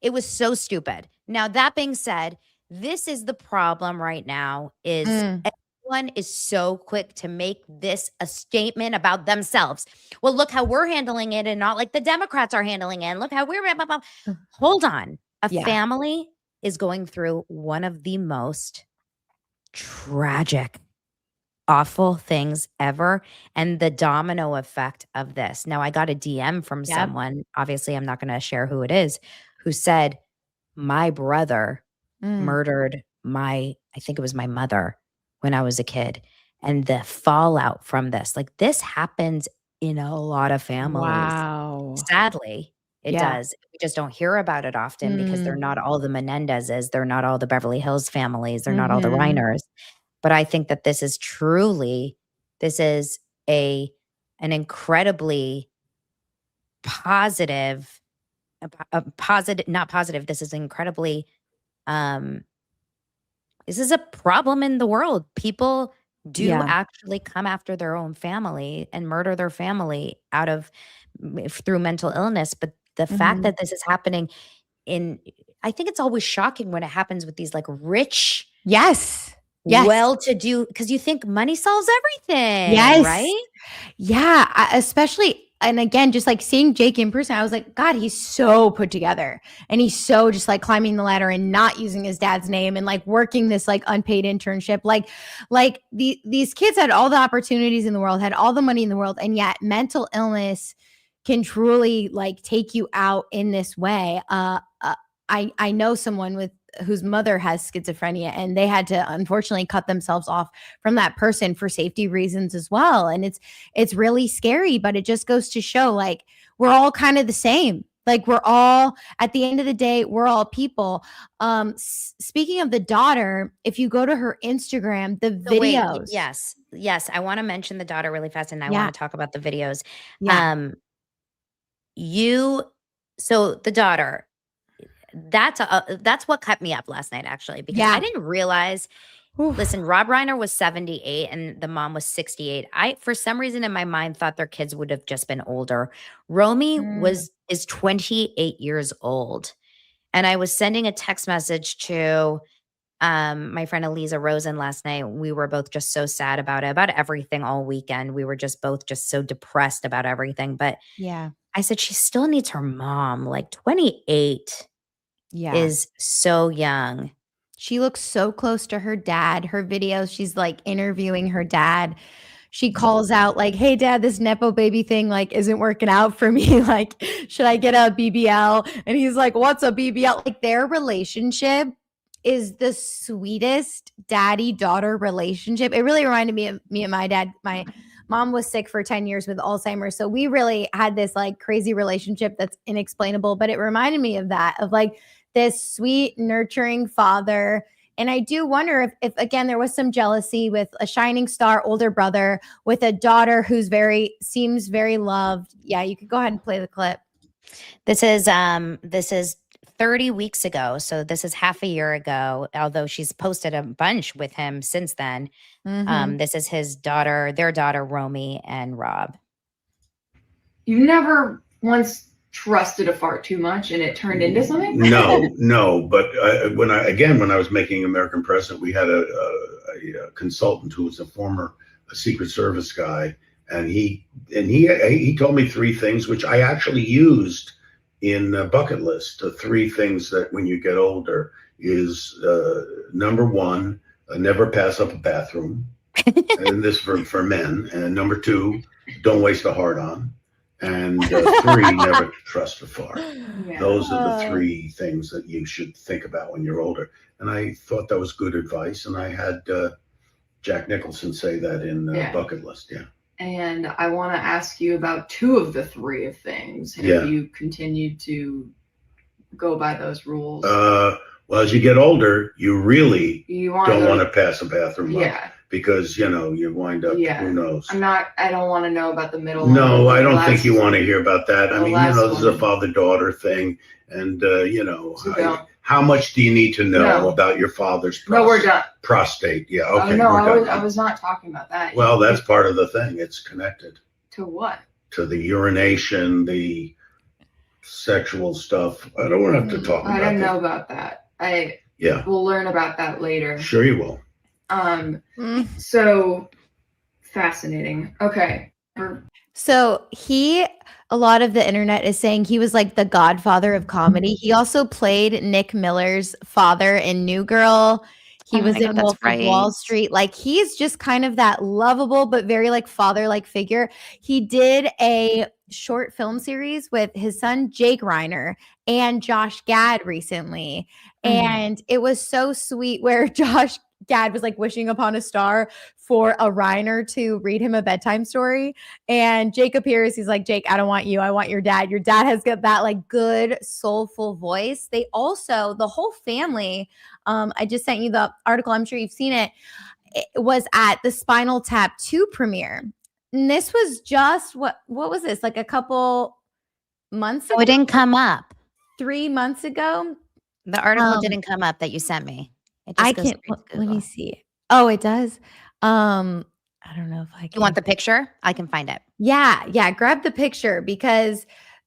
It was so stupid. Now, that being said, this is the problem right now is everyone is so quick to make this a statement about themselves. Well, look how we're handling it and not like the Democrats are handling it. And look how we're hold on. A Yeah. family is going through one of the most tragic, awful things ever, and the domino effect of this. Now, I got a DM from Yep. someone, obviously I'm not going to share who it is, who said, my brother murdered I think it was my mother when I was a kid. And the fallout from this, like this happens in a lot of families. Wow. Sadly, it Yeah. does. We just don't hear about it often because they're not all the Menendezes. They're not all the Beverly Hills families. They're not all the Reiners. But I think that this is an incredibly positive, not positive. This is incredibly, this is a problem in the world. People do actually come after their own family and murder their family through mental illness. But the fact that this is happening I think it's always shocking when it happens with these like rich, well-to-do, because you think money solves everything, right? Yeah, especially, and again, just like seeing Jake in person, I was like, God, he's so put together, and he's so just like climbing the ladder and not using his dad's name and like working this like unpaid internship. Like these kids had all the opportunities in the world, had all the money in the world, and yet mental illness can truly like take you out in this way. I know someone whose mother has schizophrenia, and they had to unfortunately cut themselves off from that person for safety reasons as well. And it's really scary, but it just goes to show like we're all kind of the same. Like we're all, at the end of the day, we're all people. Speaking of the daughter, if you go to her Instagram, the videos. Yes. I want to mention the daughter really fast, and I want to talk about the videos. Yeah. So the daughter, that's what kept me up last night, actually, because I didn't realize. Listen, Rob Reiner was 78 and the mom was 68. I, for some reason in my mind, thought their kids would have just been older. Romy is 28 years old. And I was sending a text message to my friend Eliza Rosen last night. We were both just so sad about everything all weekend. We were just both just so depressed about everything. But I said, she still needs her mom. Like 28 is so young. She looks so close to her dad. Her videos, she's like interviewing her dad. She calls out like, hey dad, this Nepo baby thing like isn't working out for me. Like, should I get a BBL? And he's like, what's a BBL? Like their relationship is the sweetest daddy-daughter relationship. It really reminded me of me and my dad. My mom was sick for 10 years with Alzheimer's. So we really had this like crazy relationship that's inexplainable, but it reminded me of that, of like this sweet, nurturing father. And I do wonder if again, there was some jealousy with a shining star older brother with a daughter who's seems very loved. Yeah, you could go ahead and play the clip. This is 30 weeks ago. So this is half a year ago, although she's posted a bunch with him since then. This is their daughter, Romy and Rob. You never once trusted a fart too much and it turned into something? No. But when I was making American President, we had a consultant who was a former Secret Service guy, and he told me three things which I actually used in Bucket List. The three things that when you get older is number one, never pass up a bathroom, and this for men. And number two, don't waste a hard-on. And three, never trust a fart. Those are the three things that you should think about when you're older. And I thought that was good advice. And I had Jack Nicholson say that in Bucket List. Yeah. And I want to ask you about two of the three of things. Have you continued to go by those rules? Well, as you get older, you really don't want to pass a bathroom up. Because, you wind up, who knows? I don't want to know about the middle. No, I don't think you want to hear about that. I mean, this is a father-daughter thing. And, how much do you need to know about your father's prostate? Yeah, okay. I was not talking about that. Well, that's part of the thing. It's connected. To what? To the urination, the sexual stuff. I don't want to have to talk about that. I don't know about that. We'll learn about that later. Sure you will. So fascinating. Okay. So a lot of the internet is saying he was like the godfather of comedy. He also played Nick Miller's father in New Girl. He was in Wolf of Wall Street. Like he's just kind of that lovable, but very like father-like figure. He did a short film series with his son Jake Reiner and Josh Gad recently. And it was so sweet where Josh Gad was like wishing upon a star for a Reiner to read him a bedtime story. And Jake appears. He's like, Jake, I don't want you. I want your dad. Your dad has got that like good, soulful voice. They also, the whole family, I just sent you the article. I'm sure you've seen it. It was at the Spinal Tap 2 premiere. And this was just, what was this? Like a couple months ago? Oh, it didn't come up. 3 months ago? The article didn't come up that you sent me. It just I goes can't, straight to let me Google. see. Oh, it does? I don't know if I can. You want the picture? I can find it. Yeah, grab the picture because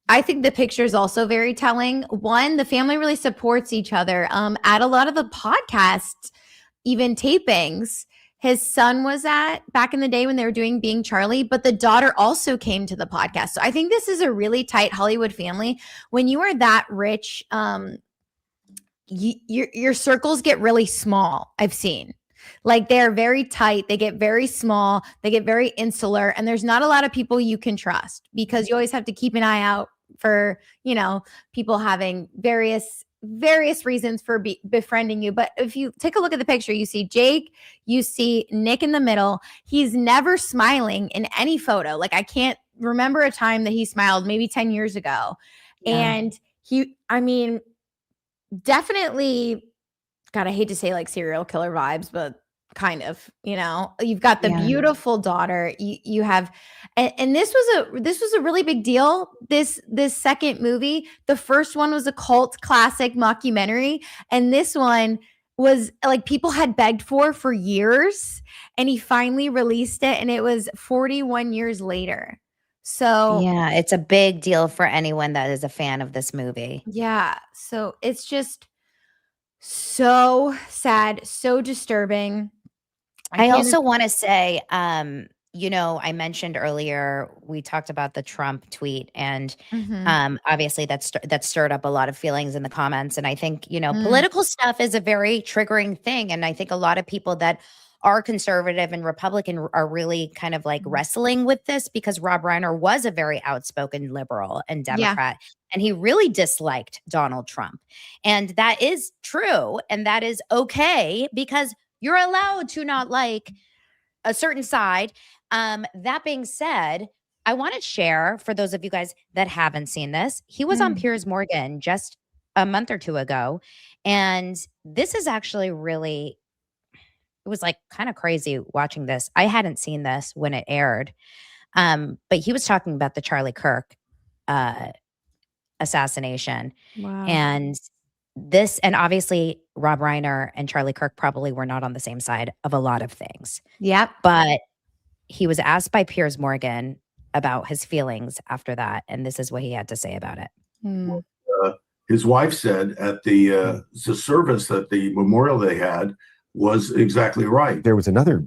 I think the picture is also very telling. One, the family really supports each other. At a lot of the podcast, even tapings, his son was at back in the day when they were doing Being Charlie, but the daughter also came to the podcast. So I think this is a really tight Hollywood family. When you are that rich, your circles get really small. I've seen. Like they're very tight, they get very small, they get very insular, and there's not a lot of people you can trust because you always have to keep an eye out for, people having various reasons for befriending you. But if you take a look at the picture, you see Jake, you see Nick in the middle. He's never smiling in any photo. Like I can't remember a time that he smiled, maybe 10 years ago. Yeah. And definitely, God, I hate to say like serial killer vibes, but kind of, you've got the beautiful daughter. You have, and this was a really big deal. This second movie, the first one was a cult classic mockumentary, and this one was like people had begged for years, and he finally released it, and it was 41 years later. So yeah, it's a big deal for anyone that is a fan of this movie. Yeah, so it's just so sad, so disturbing. I also want to say, I mentioned earlier, we talked about the Trump tweet, and obviously that stirred up a lot of feelings in the comments. And I think, political stuff is a very triggering thing. And I think a lot of people that are conservative and Republican are really kind of like wrestling with this because Rob Reiner was a very outspoken liberal and Democrat, and he really disliked Donald Trump. And that is true. And that is okay because you're allowed to not like a certain side. That being said, I want to share for those of you guys that haven't seen this. He was on Piers Morgan just a month or two ago. And this is actually really, it was like kind of crazy watching this. I hadn't seen this when it aired. But he was talking about the Charlie Kirk assassination. Wow. And obviously Rob Reiner and Charlie Kirk probably were not on the same side of a lot of things. Yep. But he was asked by Piers Morgan about his feelings after that. And this is what he had to say about it. His wife said at the service that the memorial they had was exactly right. There was another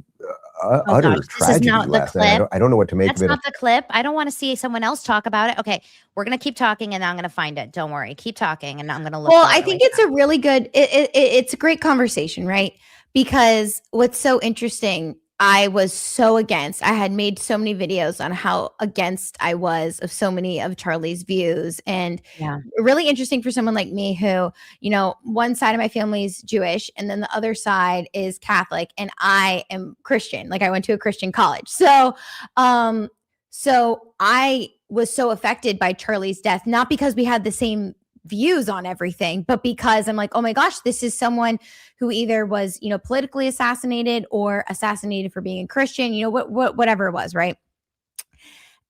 utter tragedy last night. I don't know what to make of it. That's not the clip. I don't want to see someone else talk about it. Okay, we're going to keep talking and I'm going to find it. Don't worry. Keep talking and I'm going to look. Well, I think it's a really good, it's a great conversation, right? Because what's so interesting, I was so against, I had made so many videos on how against I was of so many of Charlie's views. And really interesting for someone like me who, one side of my family is Jewish and then the other side is Catholic and I am Christian. Like I went to a Christian college. So I was so affected by Charlie's death, not because we had the same views on everything, but because I'm like, oh my gosh, this is someone who either was, politically assassinated or assassinated for being a Christian, whatever it was, right?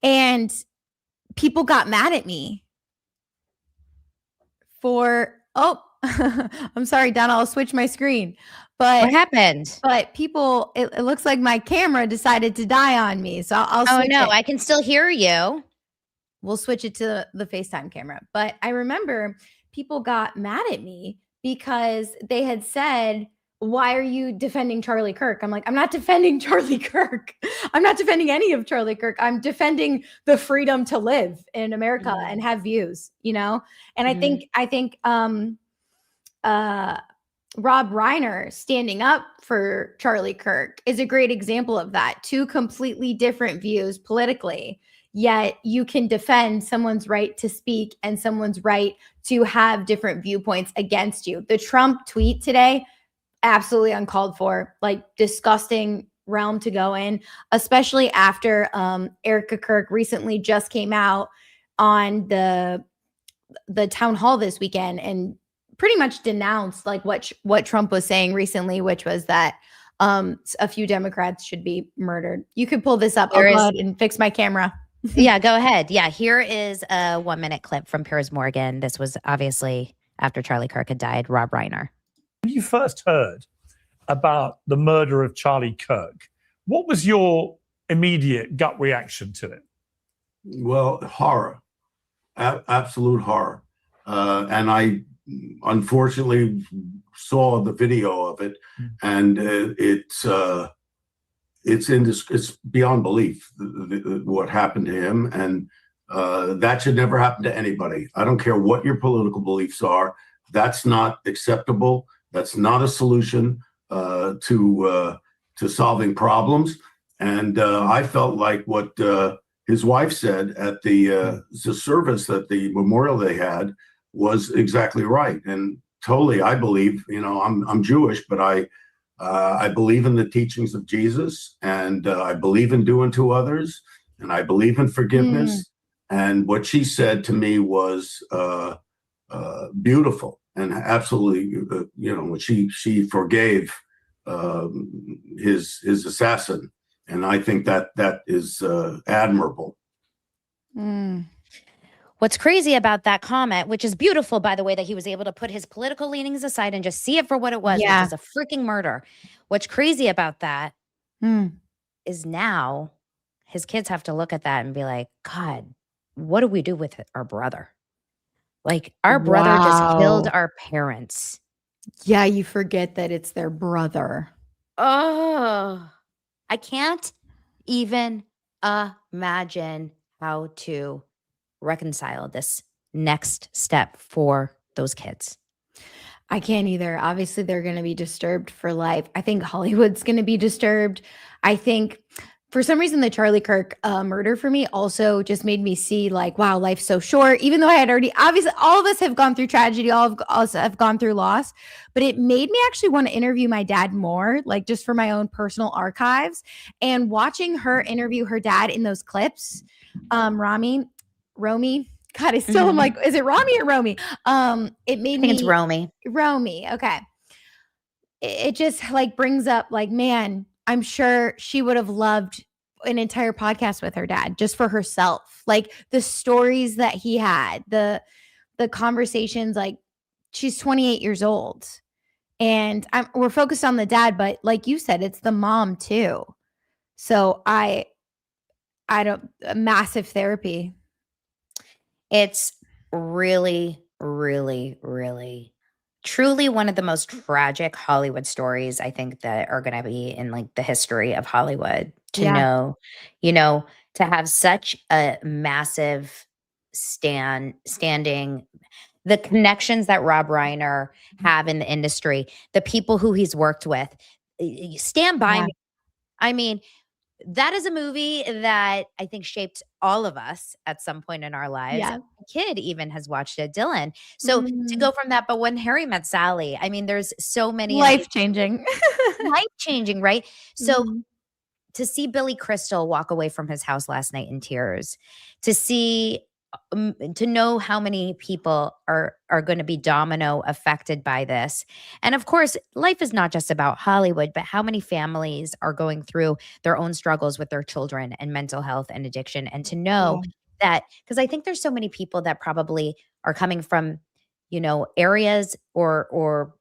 And people got mad at me for, I'm sorry, Donna, I'll switch my screen. But what happened? But people, it looks like my camera decided to die on me. So I'll Oh switch no, it. I can still hear you. We'll switch it to the FaceTime camera. But I remember people got mad at me because they had said, why are you defending Charlie Kirk? I'm like, I'm not defending Charlie Kirk. I'm not defending any of Charlie Kirk. I'm defending the freedom to live in America and have views, And I think Rob Reiner standing up for Charlie Kirk is a great example of that. Two completely different views politically. yet you can defend someone's right to speak and someone's right to have different viewpoints against you. The Trump tweet today, absolutely uncalled for, like disgusting realm to go in, especially after Erica Kirk recently just came out on the town hall this weekend and pretty much denounced like what Trump was saying recently, which was that a few Democrats should be murdered. You could pull this up. I'll go ahead and fix my camera. Yeah, go ahead. Yeah, here is a 1-minute clip from Piers Morgan. This was obviously after Charlie Kirk had died. Rob Reiner. When you first heard about the murder of Charlie Kirk, what was your immediate gut reaction to it? Well, horror, absolute horror. And I unfortunately saw the video of it, and it's beyond belief what happened to him, and that should never happen to anybody. I don't care what your political beliefs are. That's not acceptable. That's not a solution to solving problems. And I felt like what his wife said at the service, that the memorial they had, was exactly right. And totally, I believe, I'm Jewish, but I believe in the teachings of Jesus, and I believe in doing to others, and I believe in forgiveness. And what she said to me was beautiful, and absolutely, she forgave his assassin, and I think that is admirable. What's crazy about that comment, which is beautiful, by the way, that he was able to put his political leanings aside and just see it for what it was, which is a freaking murder. What's crazy about that is now his kids have to look at that and be like, God, what do we do with our brother? Like, our brother just killed our parents. Yeah, you forget that it's their brother. Oh, I can't even imagine how to reconcile this next step for those kids. I can't either. Obviously, they're going to be disturbed for life. I think Hollywood's going to be disturbed. I think for some reason, the Charlie Kirk murder for me also just made me see like, wow, life's so short. Even though I had already, obviously, all of us have gone through tragedy, all of us have gone through loss, but it made me actually want to interview my dad more, like just for my own personal archives. And watching her interview her dad in those clips, Romy, God, I still am like, is it Rami or Romy? It made I think it's Romy. Romy, okay. It just like brings up like, man, I'm sure she would have loved an entire podcast with her dad just for herself. Like the stories that he had, the conversations, like she's 28 years old and we're focused on the dad, but like you said, it's the mom too. So I don't, massive therapy. It's really, really, really, truly one of the most tragic Hollywood stories, I think, that are going to be in like the history of Hollywood. To know, to have such a massive standing, the connections that Rob Reiner have in the industry, the people who he's worked with, Stand By Me. I mean, that is a movie that I think shaped all of us at some point in our lives. Yeah. A kid even has watched it, Dylan. So to go from that, but When Harry Met Sally, I mean, there's so many life-changing, right? So to see Billy Crystal walk away from his house last night in tears, to know how many people are going to be domino affected by this. And of course, life is not just about Hollywood, but how many families are going through their own struggles with their children and mental health and addiction. And to know that, because I think there's so many people that probably are coming from, areas or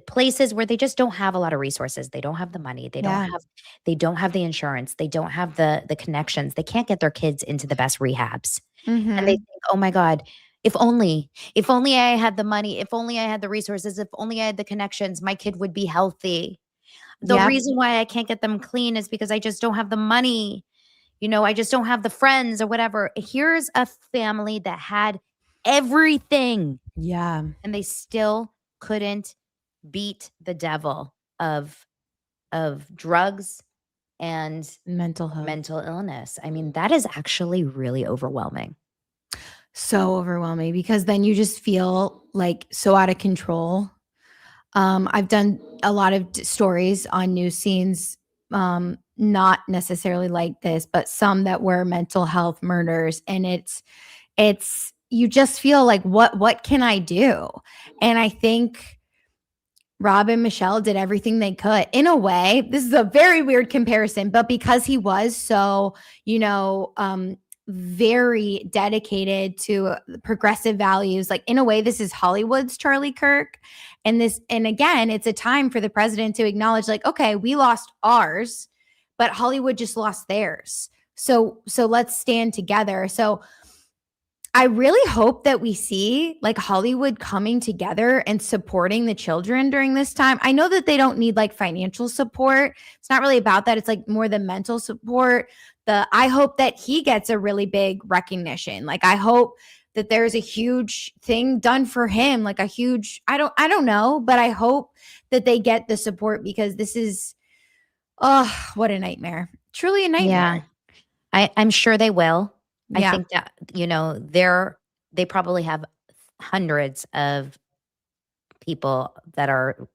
places where they just don't have a lot of resources. They don't have the money. They don't have the insurance. They don't have the connections. They can't get their kids into the best rehabs. And they think, oh my God, if only I had the money, if only I had the resources, if only I had the connections, my kid would be healthy. The reason why I can't get them clean is because I just don't have the money. I just don't have the friends or whatever. Here's a family that had everything. Yeah. And they still couldn't beat the devil of drugs and mental health. mental illness. I mean, that is actually really overwhelming. So overwhelming, because then you just feel like so out of control. I've done a lot of stories on news scenes, not necessarily like this, but some that were mental health murders, and it's you just feel like, what can I do? And I think Rob and Michele did everything they could. In a way, this is a very weird comparison, but because he was so, very dedicated to progressive values, like in a way, this is Hollywood's Charlie Kirk. And again, it's a time for the president to acknowledge, like, okay, we lost ours, but Hollywood just lost theirs. So let's stand together. So I really hope that we see like Hollywood coming together and supporting the children during this time. I know that they don't need like financial support. It's not really about that. It's like more the mental support. I hope that he gets a really big recognition. Like, I hope that there's a huge thing done for him, like a huge, I don't know, but I hope that they get the support, because this is, oh, what a nightmare. Truly a nightmare. Yeah. I'm sure they will. Yeah. I think that, they probably have hundreds of people that are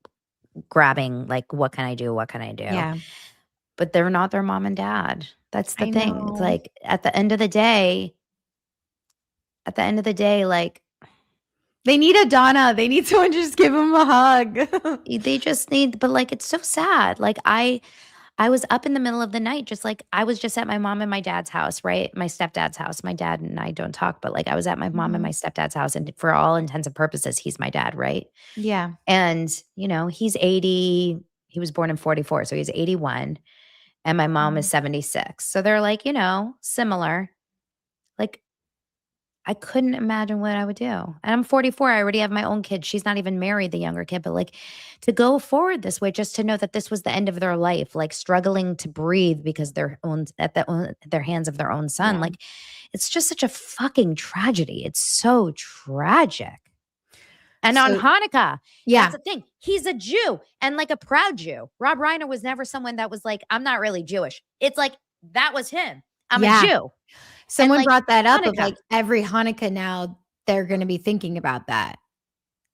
grabbing, like, what can I do? What can I do? Yeah. But they're not their mom and dad. That's the I thing. know. It's like, at the end of the day, like, they need a Donna. They need someone to just give them a hug. they just need, but like, it's so sad. Like, I was up in the middle of the night, just like, I was just at my mom and my dad's house, right? My stepdad's house. My dad and I don't talk, but like, I was at my mom and my stepdad's house, and for all intents and purposes, he's my dad, right? Yeah. And, he's 80. He was born in 44, so he's 81. And my mom is 76. So they're like, similar. Like, I couldn't imagine what I would do. And I'm 44. I already have my own kid. She's not even married, the younger kid. But like, to go forward this way, just to know that this was the end of their life, like struggling to breathe because they're at their hands of their own son. Yeah. Like, it's just such a fucking tragedy. It's so tragic. And on Hanukkah, that's the thing. He's a Jew, and like a proud Jew. Rob Reiner was never someone that was like, I'm not really Jewish. It's like, that was him. I'm a Jew. Someone like, brought that up Hanukkah. of like, every Hanukkah now they're going to be thinking about that.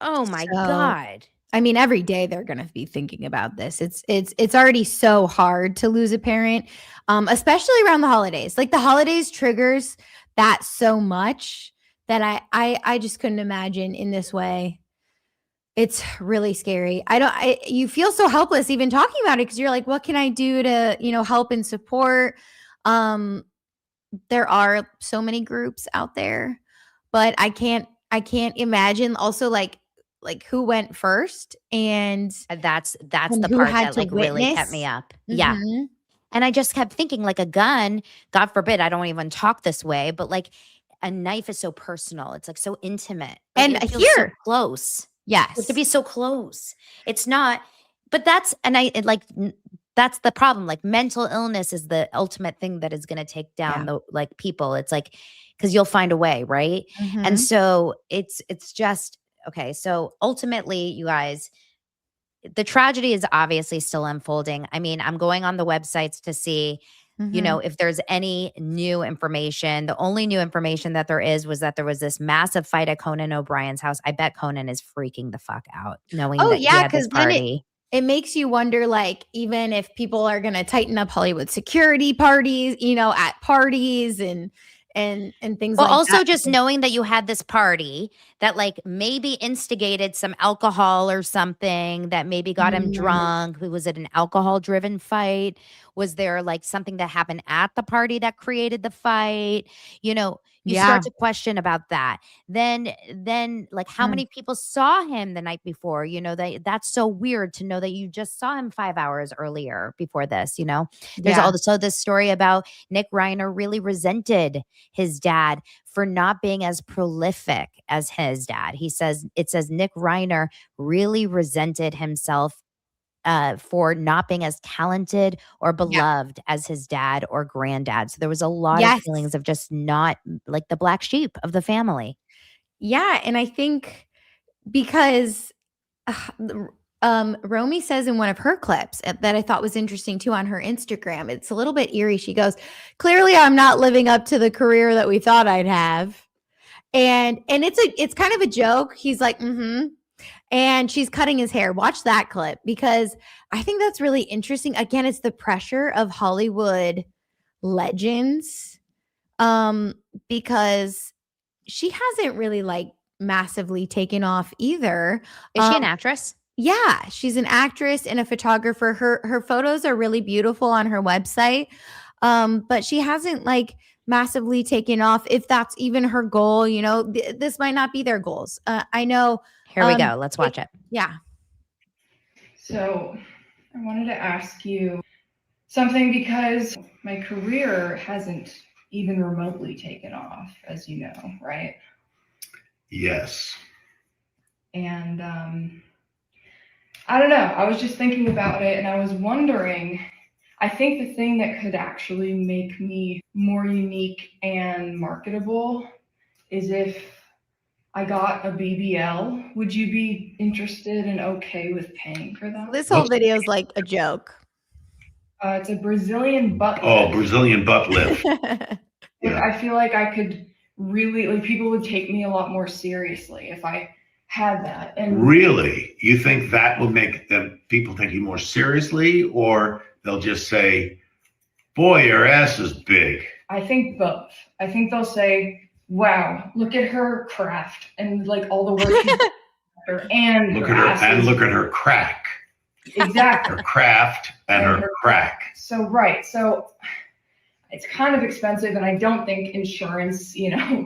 Oh my God. I mean, every day they're going to be thinking about this. It's already so hard to lose a parent, especially around the holidays. Like, the holidays triggers that so much that I just couldn't imagine in this way. It's really scary. You feel so helpless even talking about it, because you're like, what can I do to, help and support? There are so many groups out there, but I can't imagine also like who went first, and that's the part that like really kept me up. Yeah. And I just kept thinking, like, a gun, God forbid, I don't even talk this way, but like, a knife is so personal. It's like so intimate. Like, and it feels here, so close. yes, To be so close. It's not, but that's the problem. Like, mental illness is the ultimate thing that is going to take down the like people. It's like, because you'll find a way, right? And so it's just, okay. So ultimately, you guys, the tragedy is obviously still unfolding. I mean, I'm going on the websites to see, if there's any new information. The only new information that there was that there was this massive fight at Conan O'Brien's house. I bet Conan is freaking the fuck out knowing that he had this party. It makes you wonder, like, even if people are going to tighten up Hollywood security parties, at parties and things like that. Well, also just knowing that you had this party that like maybe instigated some alcohol or something that maybe got him drunk. Was it an alcohol driven fight? Was there like something that happened at the party that created the fight? You start to question about that. Then like, how many people saw him the night before? That's so weird to know that you just saw him 5 hours earlier before this. There's also this story about Nick Reiner really resented his dad for not being as prolific as his dad. It says Nick Reiner really resented himself for not being as talented or beloved as his dad or granddad. So there was a lot of feelings of just not like the black sheep of the family. Yeah. And I think because Romy says in one of her clips that I thought was interesting too on her Instagram, it's a little bit eerie. She goes, clearly I'm not living up to the career that we thought I'd have. And it's kind of a joke. He's like, and she's cutting his hair. Watch that clip because I think that's really interesting. Again, it's the pressure of Hollywood legends. Because she hasn't really like massively taken off either. Is she an actress? Yeah, she's an actress and a photographer. Her photos are really beautiful on her website. But she hasn't like massively taken off. If that's even her goal, you know, this might not be their goals. I know. Here we go. Let's watch it. Yeah. So I wanted to ask you something because my career hasn't even remotely taken off, as you know, right? Yes. And I don't know. I was just thinking about it and I was wondering, I think the thing that could actually make me more unique and marketable is if I got a BBL. Would you be interested and okay with paying for that? This whole video is like a joke. It's a Brazilian butt lift. Oh, Brazilian butt lift. Yeah. I feel like I could really, like, people would take me a lot more seriously if I had that. And really? You think that will make them people take you more seriously, or they'll just say, boy, your ass is big? I think both. I think they'll say, wow, look at her craft and like all the work she's done and look at her crack. Exactly. Her craft and her crack. So it's kind of expensive, and I don't think insurance,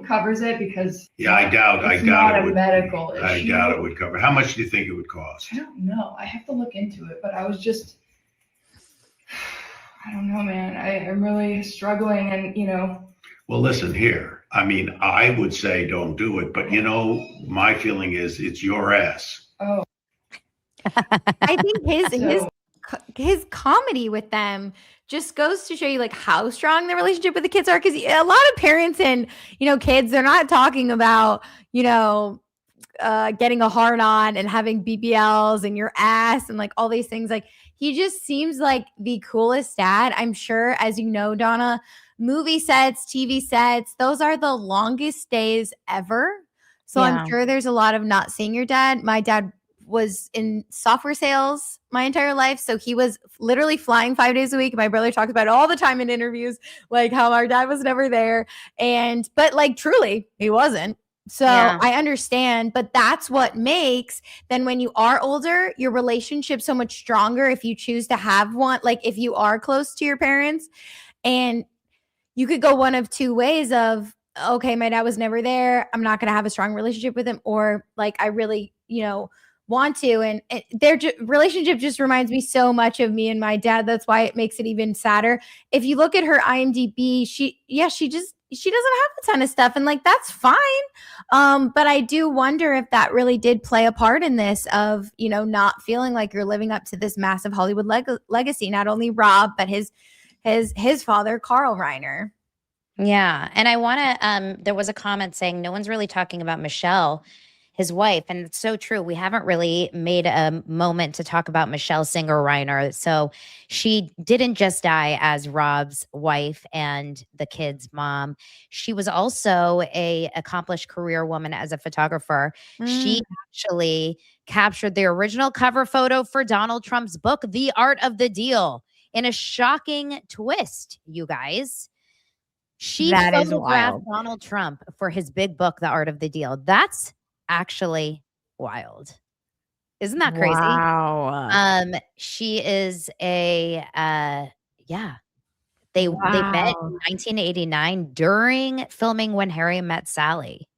covers it because I doubt it would. Medical issue. I doubt it would cover. How much do you think it would cost? I don't know. I have to look into it, but I was just, I don't know, man. I'm really struggling, and Well, listen here. I mean, I would say don't do it, but my feeling is it's your ass. Oh. I think his comedy with them just goes to show you like how strong the relationship with the kids are, because a lot of parents and kids, they're not talking about getting a hard on and having BBLs and your ass and like all these things. Like he just seems like the coolest dad. I'm sure, as you know, Donna, movie sets, TV sets, those are the longest days ever. So yeah. I'm sure there's a lot of not seeing your dad. My dad was in software sales my entire life, so he was literally flying 5 days a week. My brother talks about it all the time in interviews, like how our dad was never there, but like truly he wasn't. So yeah. I understand, but that's what makes then when you are older, your relationship so much stronger if you choose to have one. Like if you are close to your parents, and you could go one of two ways of, okay, my dad was never there, I'm not going to have a strong relationship with him, or like I really want to, and their relationship just reminds me so much of me and my dad. That's why it makes it even sadder. If you look at her IMDb, she doesn't have a ton of stuff, and like that's fine. But I do wonder if that really did play a part in this of not feeling like you're living up to this massive Hollywood legacy. Not only Rob, but his father, Carl Reiner. Yeah, and I want to. There was a comment saying no one's really talking about Michele, his wife. And it's so true. We haven't really made a moment to talk about Michele Singer Reiner. So she didn't just die as Rob's wife and the kids' mom. She was also a accomplished career woman as a photographer. She actually captured the original cover photo for Donald Trump's book, The Art of the Deal, in a shocking twist, you guys. She photographed Donald Trump for his big book, The Art of the Deal. That's actually wild. Isn't that crazy? Wow. She is they met in 1989 during filming When Harry Met Sally.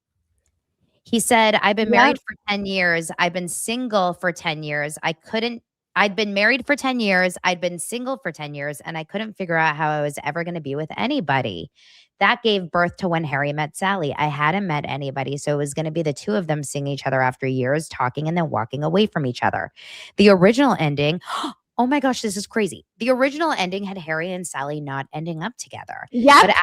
He said, I've been married for 10 years. I've been single for 10 years. I'd been married for 10 years. I'd been single for 10 years, and I couldn't figure out how I was ever going to be with anybody. That gave birth to When Harry Met Sally. I hadn't met anybody, so it was going to be the two of them seeing each other after years, talking, and then walking away from each other. The original ending, oh my gosh, this is crazy. The original ending had Harry and Sally not ending up together. Yeah. But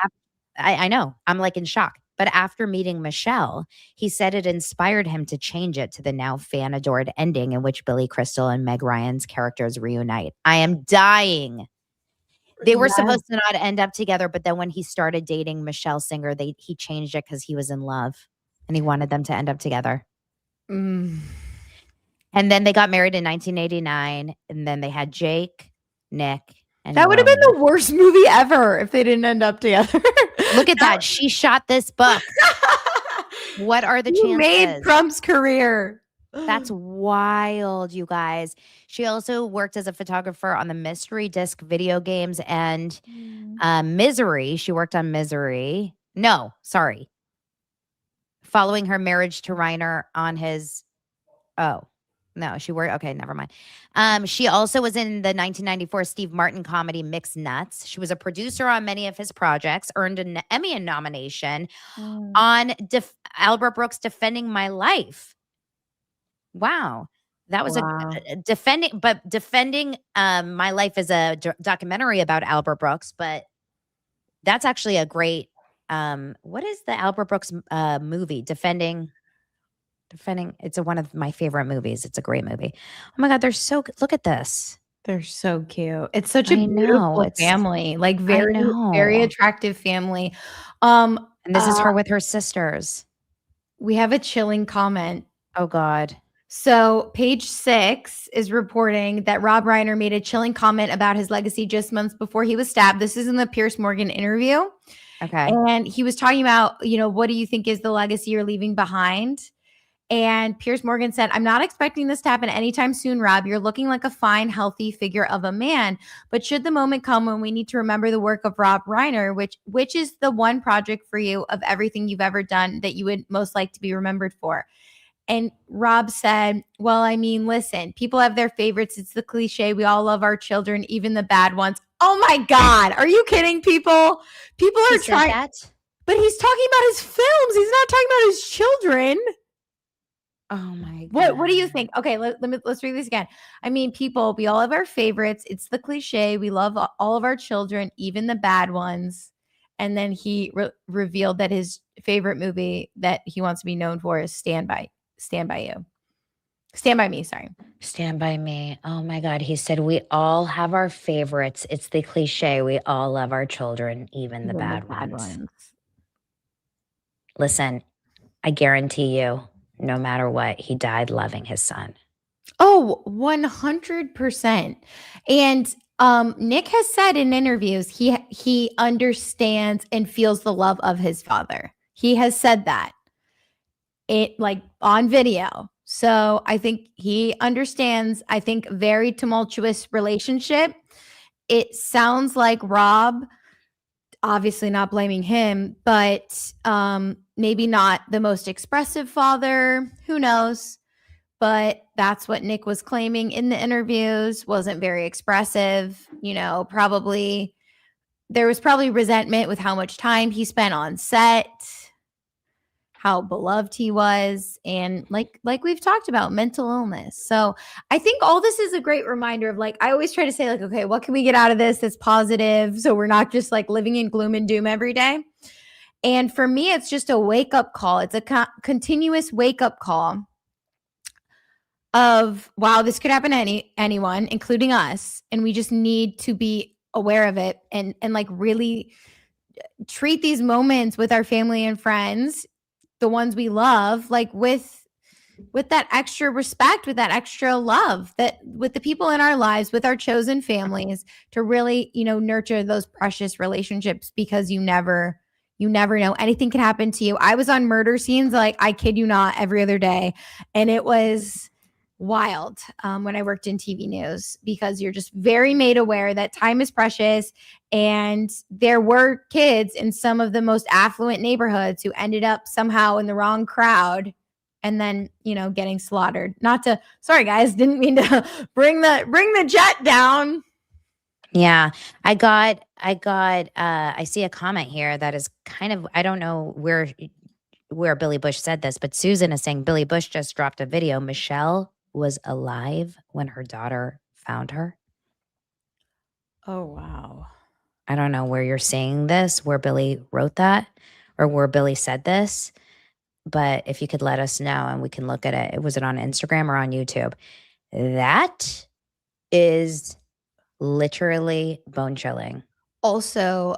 I know. I'm like in shock. But after meeting Michele, he said it inspired him to change it to the now fan-adored ending in which Billy Crystal and Meg Ryan's characters reunite. I am dying. They were supposed to not end up together, but then when he started dating Michele Singer, he changed it because he was in love and he wanted them to end up together. Mm. And then they got married in 1989, and then they had Jake, Nick, and that would have been Roman. the worst movie ever if they didn't end up together. Look at that. She shot this book. What are the chances? Made Trump's career. That's wild, you guys. She also worked as a photographer on the Mystery Disc video games and Misery. She worked on Misery. No, sorry. Following her marriage to Reiner on his... Oh, no, she worked... Okay, never mind. She also was in the 1994 Steve Martin comedy Mixed Nuts. She was a producer on many of his projects, earned an Emmy nomination on Albert Brooks' Defending My Life. Wow. That was Defending My Life is a documentary about Albert Brooks, but that's actually a great what is the Albert Brooks movie? Defending, it's one of my favorite movies. It's a great movie. Oh my God, they're so good. Look at this. They're so cute. It's such a beautiful family, like very attractive family. And this is her with her sisters. We have a chilling comment. Oh God. So page 6 is reporting that Rob Reiner made a chilling comment about his legacy just months before he was stabbed. This is in the Piers Morgan interview. Okay. And he was talking about, what do you think is the legacy you're leaving behind? And Piers Morgan said, I'm not expecting this to happen anytime soon, Rob. You're looking like a fine, healthy figure of a man. But should the moment come when we need to remember the work of Rob Reiner, which is the one project for you of everything you've ever done that you would most like to be remembered for? And Rob said, well, I mean, listen, people have their favorites. It's the cliche. We all love our children, even the bad ones. Oh my God. Are you kidding people? People are trying that. But he's talking about his films. He's not talking about his children. Oh my God. What do you think? Okay, let's read this again. I mean, people, we all have our favorites. It's the cliche. We love all of our children, even the bad ones. And then he revealed that his favorite movie that he wants to be known for is Stand By Me, sorry. Stand By Me. Oh my God. He said, we all have our favorites. It's the cliche. We all love our children, even the bad ones. Listen, I guarantee you, no matter what, he died loving his son. Oh, 100%. And Nick has said in interviews, he understands and feels the love of his father. He has said that. It like on video. So I think he understands, I think, very tumultuous relationship. It sounds like Rob, obviously not blaming him, but maybe not the most expressive father. Who knows? But that's what Nick was claiming in the interviews. Wasn't very expressive. Probably there was probably resentment with how much time he spent on set, how beloved he was, and like we've talked about, mental illness. So I think all this is a great reminder of, like, I always try to say, like, okay, what can we get out of this that's positive, so we're not just like living in gloom and doom every day. And for me, it's just a wake-up call. It's a continuous wake-up call of, wow, this could happen to anyone, including us, and we just need to be aware of it and like really treat these moments with our family and friends, the ones we love, like with that extra respect, with that extra love, that with the people in our lives, with our chosen families, to really, nurture those precious relationships, because you never know. Anything can happen to you. I was on murder scenes, like, I kid you not, every other day. And it was wild when I worked in TV news, because you're just very made aware that time is precious. And there were kids in some of the most affluent neighborhoods who ended up somehow in the wrong crowd and then, getting slaughtered. Sorry guys, didn't mean to bring the jet down. Yeah, I see a comment here that is kind of, I don't know where Billy Bush said this, but Susan is saying Billy Bush just dropped a video. Michele was alive when her daughter found her. Oh, wow. I don't know where you're seeing this, where Billy wrote that, or where Billy said this, but if you could let us know and we can look at it. Was it on Instagram or on YouTube? That is literally bone chilling. Also,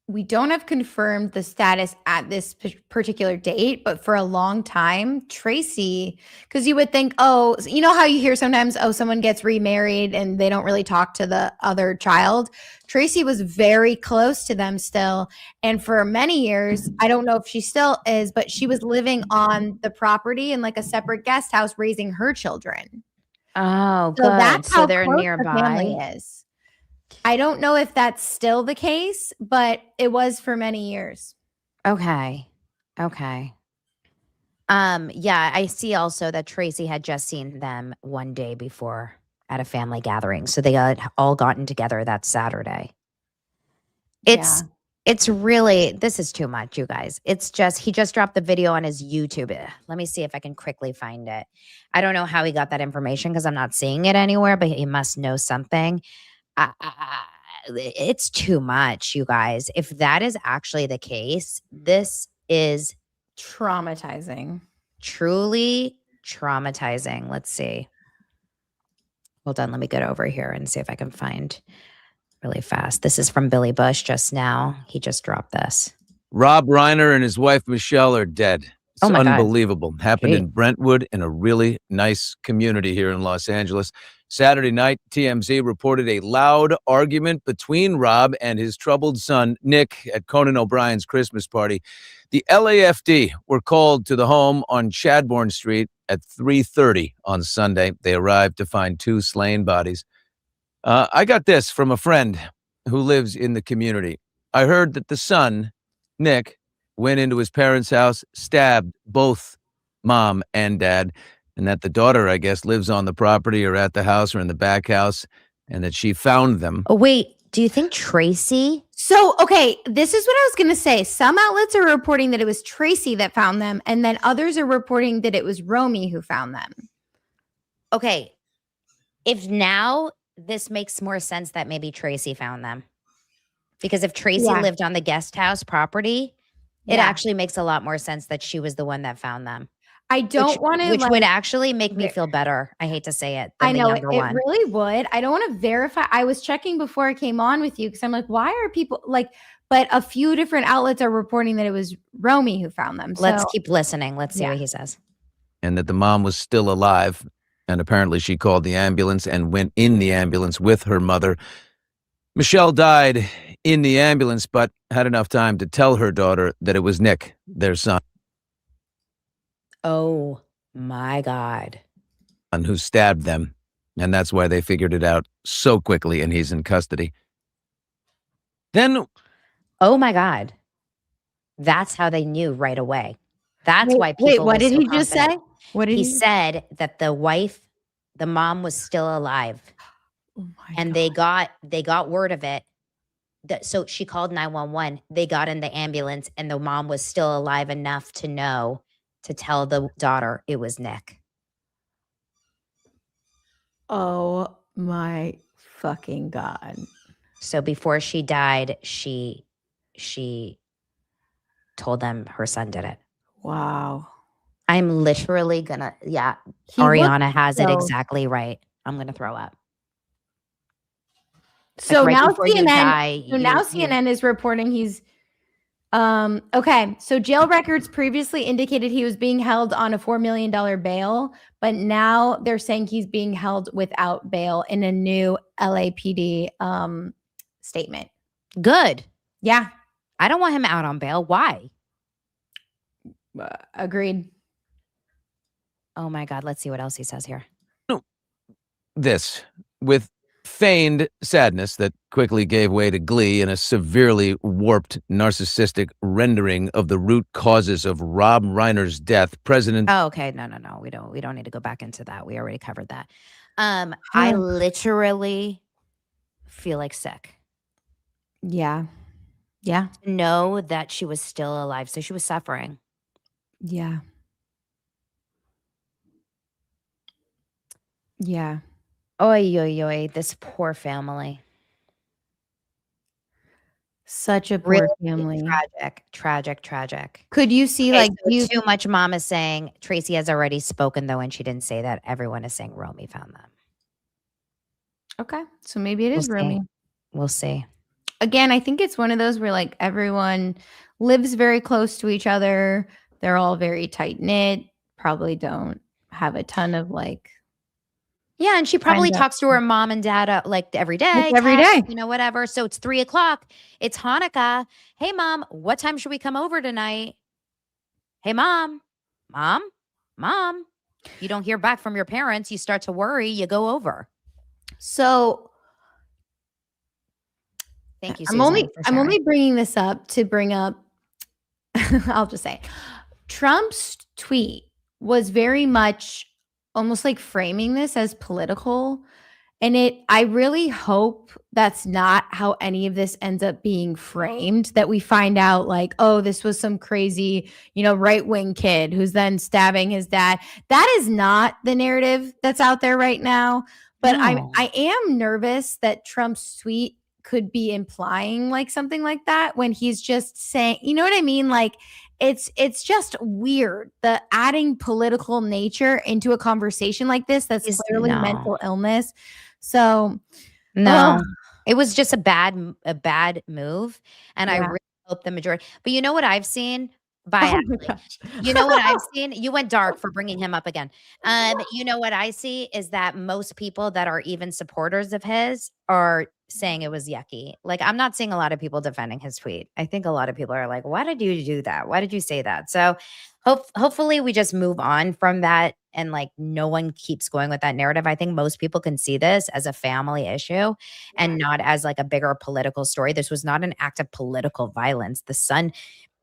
we don't have confirmed the status at this particular date, but for a long time, Tracy, because you would think, oh, you know how you hear sometimes, oh, someone gets remarried and they don't really talk to the other child. Tracy was very close to them still. And for many years, I don't know if she still is, but she was living on the property in like a separate guest house raising her children. Oh, So good. that's So how they're close the family nearby. is. I don't know if that's still the case, but it was for many years. Okay. Okay. Yeah, I see also that Tracy had just seen them one day before at a family gathering. So they had all gotten together that Saturday. It's really, this is too much, you guys. It's just, he just dropped the video on his YouTube. Let me see if I can quickly find it. I don't know how he got that information because I'm not seeing it anywhere, but he must know something. It's too much, you guys. If that is actually the case, this is traumatizing. Truly traumatizing. Let's see. Hold on. Let me get over here and see if I can find really fast. This is from Billy Bush just now. He just dropped this. Rob Reiner and his wife Michele are dead. It's unbelievable. Happened in Brentwood in a really nice community here in Los Angeles. Saturday night, TMZ reported a loud argument between Rob and his troubled son, Nick, at Conan O'Brien's Christmas party. The LAFD were called to the home on Chadbourne Street at 3:30 on Sunday. They arrived to find 2 slain bodies. I got this from a friend who lives in the community. I heard that the son, Nick, went into his parents' house, stabbed both mom and dad, and that the daughter, I guess, lives on the property or at the house or in the back house, and that she found them. Oh, wait. Do you think Tracy? So, okay, this is what I was going to say. Some outlets are reporting that it was Tracy that found them, and then others are reporting that it was Romy who found them. Okay. If now this makes more sense that maybe Tracy found them. Because if Tracy lived on the guest house property, it actually makes a lot more sense that she was the one that found them. I don't want to, which would actually make me feel better. I hate to say it. Than I know the younger one. It really would. I don't want to verify. I was checking before I came on with you because I'm like, why are people like? But a few different outlets are reporting that it was Romy who found them. Let's keep listening. Let's see what he says. And that the mom was still alive. And apparently she called the ambulance and went in the ambulance with her mother. Michele died in the ambulance, but had enough time to tell her daughter that it was Nick, their son. Oh, my God. Who stabbed them. And that's why they figured it out so quickly, and he's in custody. Then... Oh, my God. That's how they knew right away. That's why people... Wait, what did he just say? What did he said that the mom was still alive. Oh my and God. they got word of it. So she called 911. They got in the ambulance and the mom was still alive enough to know to tell the daughter it was Nick. Oh my fucking God. So before she died, she told them her son did it. Wow. I'm literally gonna, Ariana has it exactly right. I'm gonna throw up. So now CNN is reporting he's okay. So jail records previously indicated he was being held on a $4 million bail, but now they're saying he's being held without bail in a new LAPD statement. Good. Yeah. I don't want him out on bail. Why? Agreed. Oh my God. Let's see what else he says here. This, with feigned sadness that quickly gave way to glee in a severely warped, narcissistic rendering of the root causes of Rob Reiner's death, President... Oh, okay. No. We don't need to go back into that. We already covered that. I literally feel like sick. Yeah. Yeah. To know that she was still alive. So she was suffering. Yeah. Yeah. Oy, this poor family. Such a poor Really family. tragic. Could you see Okay, like so you? too much mom is saying Tracy has already spoken though, and she didn't say that. Everyone is saying Romy found them. Okay, so maybe it is Romy. We'll see. Again, I think it's one of those where like everyone lives very close to each other. They're all very tight knit. Probably don't have a ton of like. Yeah, and she probably talks to her mom and dad like every day, whatever. So it's 3:00. It's Hanukkah. Hey, mom, what time should we come over tonight? Hey, mom. You don't hear back from your parents. You start to worry. You go over. So thank you, Susan. I'm only bringing this up to bring up. I'll just say, Trump's tweet was very much almost like framing this as political. And I really hope that's not how any of this ends up being framed, that we find out like, oh, this was some crazy, right-wing kid who's then stabbing his dad. That is not the narrative that's out there right now. But No. I am nervous that Trump's tweet could be implying like something like that when he's just saying, you know what I mean? Like, it's just weird, the adding political nature into a conversation like this that's clearly mental illness. So no, it was just a bad move, and I really hope the majority. But you know what I've seen? You know what I've seen? You went dark for bringing him up again. You know what I see is that most people that are even supporters of his are saying it was yucky. Like, I'm not seeing a lot of people defending his tweet. I think a lot of people are like, why did you do that? Why did you say that? So hopefully we just move on from that and like no one keeps going with that narrative. I think most people can see this as a family issue and not as like a bigger political story. This was not an act of political violence. The son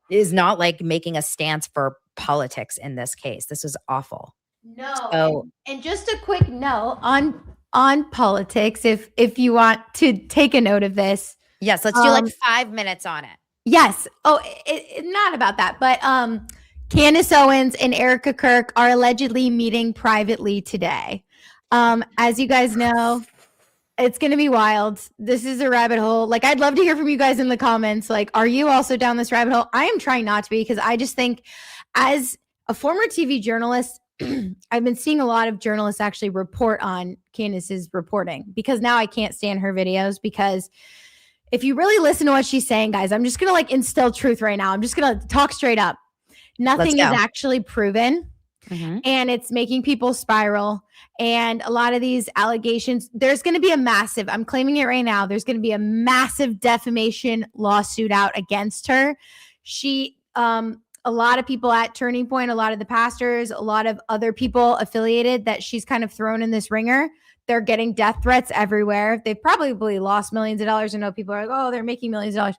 is not like making a stance for politics in this case. This was awful. No. So, and just a quick note on politics, if you want to take a note of this. Yes, let's do like 5 minutes on it. Yes. Oh, not about that, but Candace Owens and Erica Kirk are allegedly meeting privately today. As you guys know, it's going to be wild. This is a rabbit hole. Like, I'd love to hear from you guys in the comments. Like, are you also down this rabbit hole? I am trying not to be, because I just think, as a former TV journalist, I've been seeing a lot of journalists actually report on Candace's reporting, because now I can't stand her videos, because if you really listen to what she's saying, guys, I'm just going to like instill truth right now. I'm just going to talk straight up. Nothing is actually proven. Mm-hmm. And it's making people spiral. And a lot of these allegations, there's going to be I'm claiming it right now, there's going to be a massive defamation lawsuit out against her. She, a lot of people at Turning Point, a lot of the pastors, a lot of other people affiliated that she's kind of thrown in this ringer, they're getting death threats everywhere. They've probably lost millions of dollars. I know people are like, oh, they're making millions of dollars.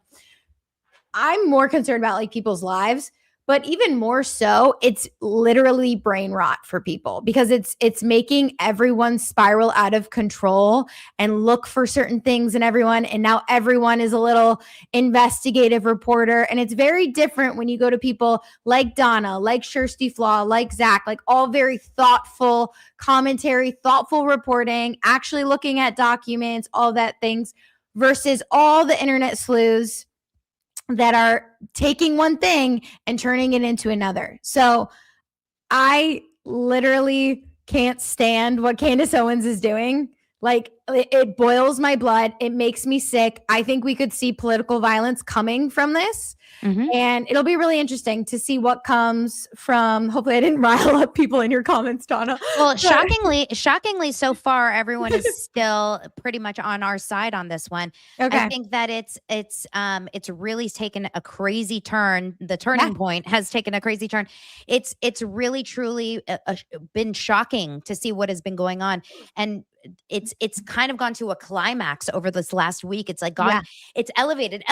I'm more concerned about like people's lives. But even more so, it's literally brain rot for people, because it's making everyone spiral out of control and look for certain things in everyone. And now everyone is a little investigative reporter. And it's very different when you go to people like Donna, like Kirsty Flaw, like Zach, like all very thoughtful commentary, thoughtful reporting, actually looking at documents, all that things, versus all the internet sleuths that are taking one thing and turning it into another. So I literally can't stand what Candace Owens is doing. Like, it boils my blood. It makes me sick. I think we could see political violence coming from this. Mm-hmm. And it'll be really interesting to see what comes from. Hopefully I didn't rile up people in your comments, Donna. Well, shockingly, so far, everyone is still pretty much on our side on this one. Okay. I think that it's really taken a crazy turn. The Turning Point has taken a crazy turn. It's really, truly been shocking to see what has been going on. And it's kind of gone to a climax over this last week. It's like it's elevated,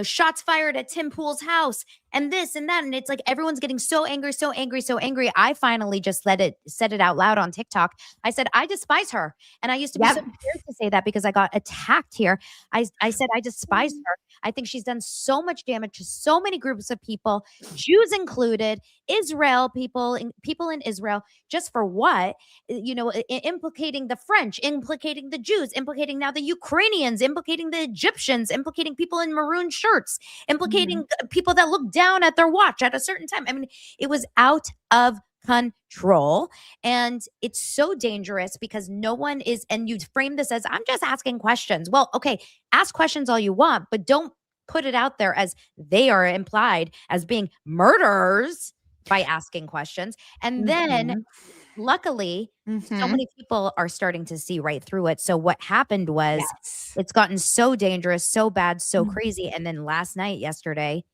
shots fired at Tim Pool's house and this and that. And it's like everyone's getting so angry. I finally just said it out loud on TikTok. I said, I despise her. And I used to be so scared to say that because I got attacked here. I said, I despise her. I think she's done so much damage to so many groups of people, Jews included. Israel people in Israel, just for what? Implicating the French, implicating the Jews, implicating now the Ukrainians, implicating the Egyptians, implicating people in maroon shirts, implicating people that look down at their watch at a certain time. I mean, it was out of control, and it's so dangerous because no one is, and you frame this as, I'm just asking questions. Well, okay, ask questions all you want, but don't put it out there as they are implied as being murderers by asking questions. And then luckily, so many people are starting to see right through it. So what happened was it's gotten so dangerous, so bad, so crazy. And then yesterday,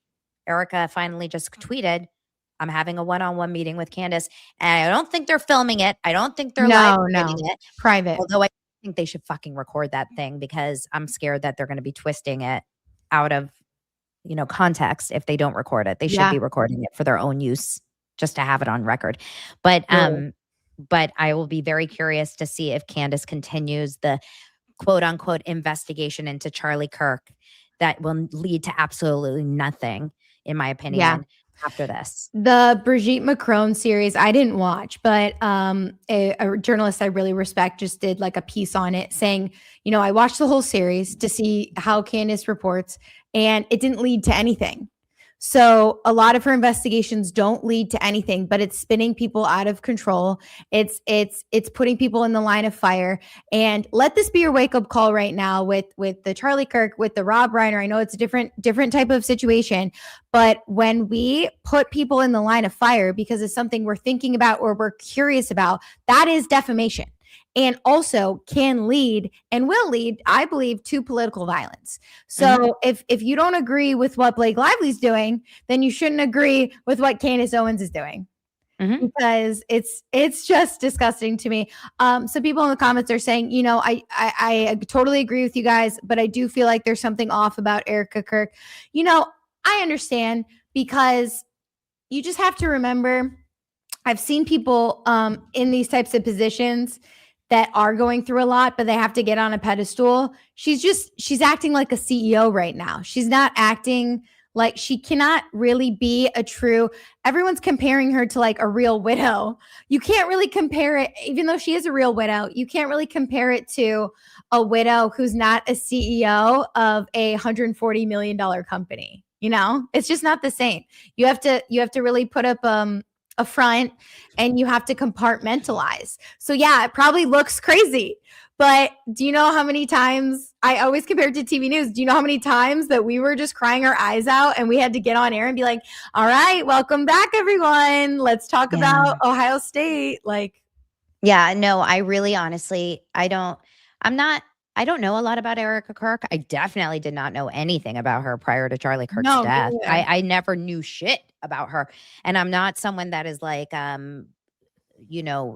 Erica finally just tweeted, I'm having a one-on-one meeting with Candace, and I don't think they're filming it. I don't think they're live streaming it. Private. Although I think they should fucking record that thing, because I'm scared that they're going to be twisting it out of, context if they don't record it. They should be recording it for their own use, just to have it on record. But I will be very curious to see if Candace continues the quote unquote investigation into Charlie Kirk that will lead to absolutely nothing, in my opinion, after this. The Brigitte Macron series, I didn't watch, but a journalist I really respect just did like a piece on it saying, I watched the whole series to see how Candace reports, and it didn't lead to anything. So a lot of her investigations don't lead to anything, but it's spinning people out of control. It's putting people in the line of fire. And let this be your wake up call right now with the Charlie Kirk, with the Rob Reiner. I know it's a different type of situation, but when we put people in the line of fire because it's something we're thinking about or we're curious about, that is defamation. And also can lead and will lead, I believe, to political violence. So if you don't agree with what Blake Lively's doing, then you shouldn't agree with what Candace Owens is doing, because it's just disgusting to me. So people in the comments are saying, I totally agree with you guys, but I do feel like there's something off about Erica Kirk. I understand, because you just have to remember, I've seen people in these types of positions that are going through a lot, but they have to get on a pedestal. She's acting like a CEO right now. She's not acting like, she cannot really be everyone's comparing her to like a real widow. You can't really compare it, even though she is a real widow, you can't really compare it to a widow who's not a CEO of a $140 million company. It's just not the same. You have to really put up a front, and you have to compartmentalize. So it probably looks crazy, but do you know how many times, I always compare it to TV news, do you know how many times that we were just crying our eyes out and we had to get on air and be like, all right, welcome back everyone, let's talk about Ohio State. I really honestly, I don't know a lot about Erica Kirk. I definitely did not know anything about her prior to Charlie Kirk's death. I never knew shit about her. And I'm not someone that is like,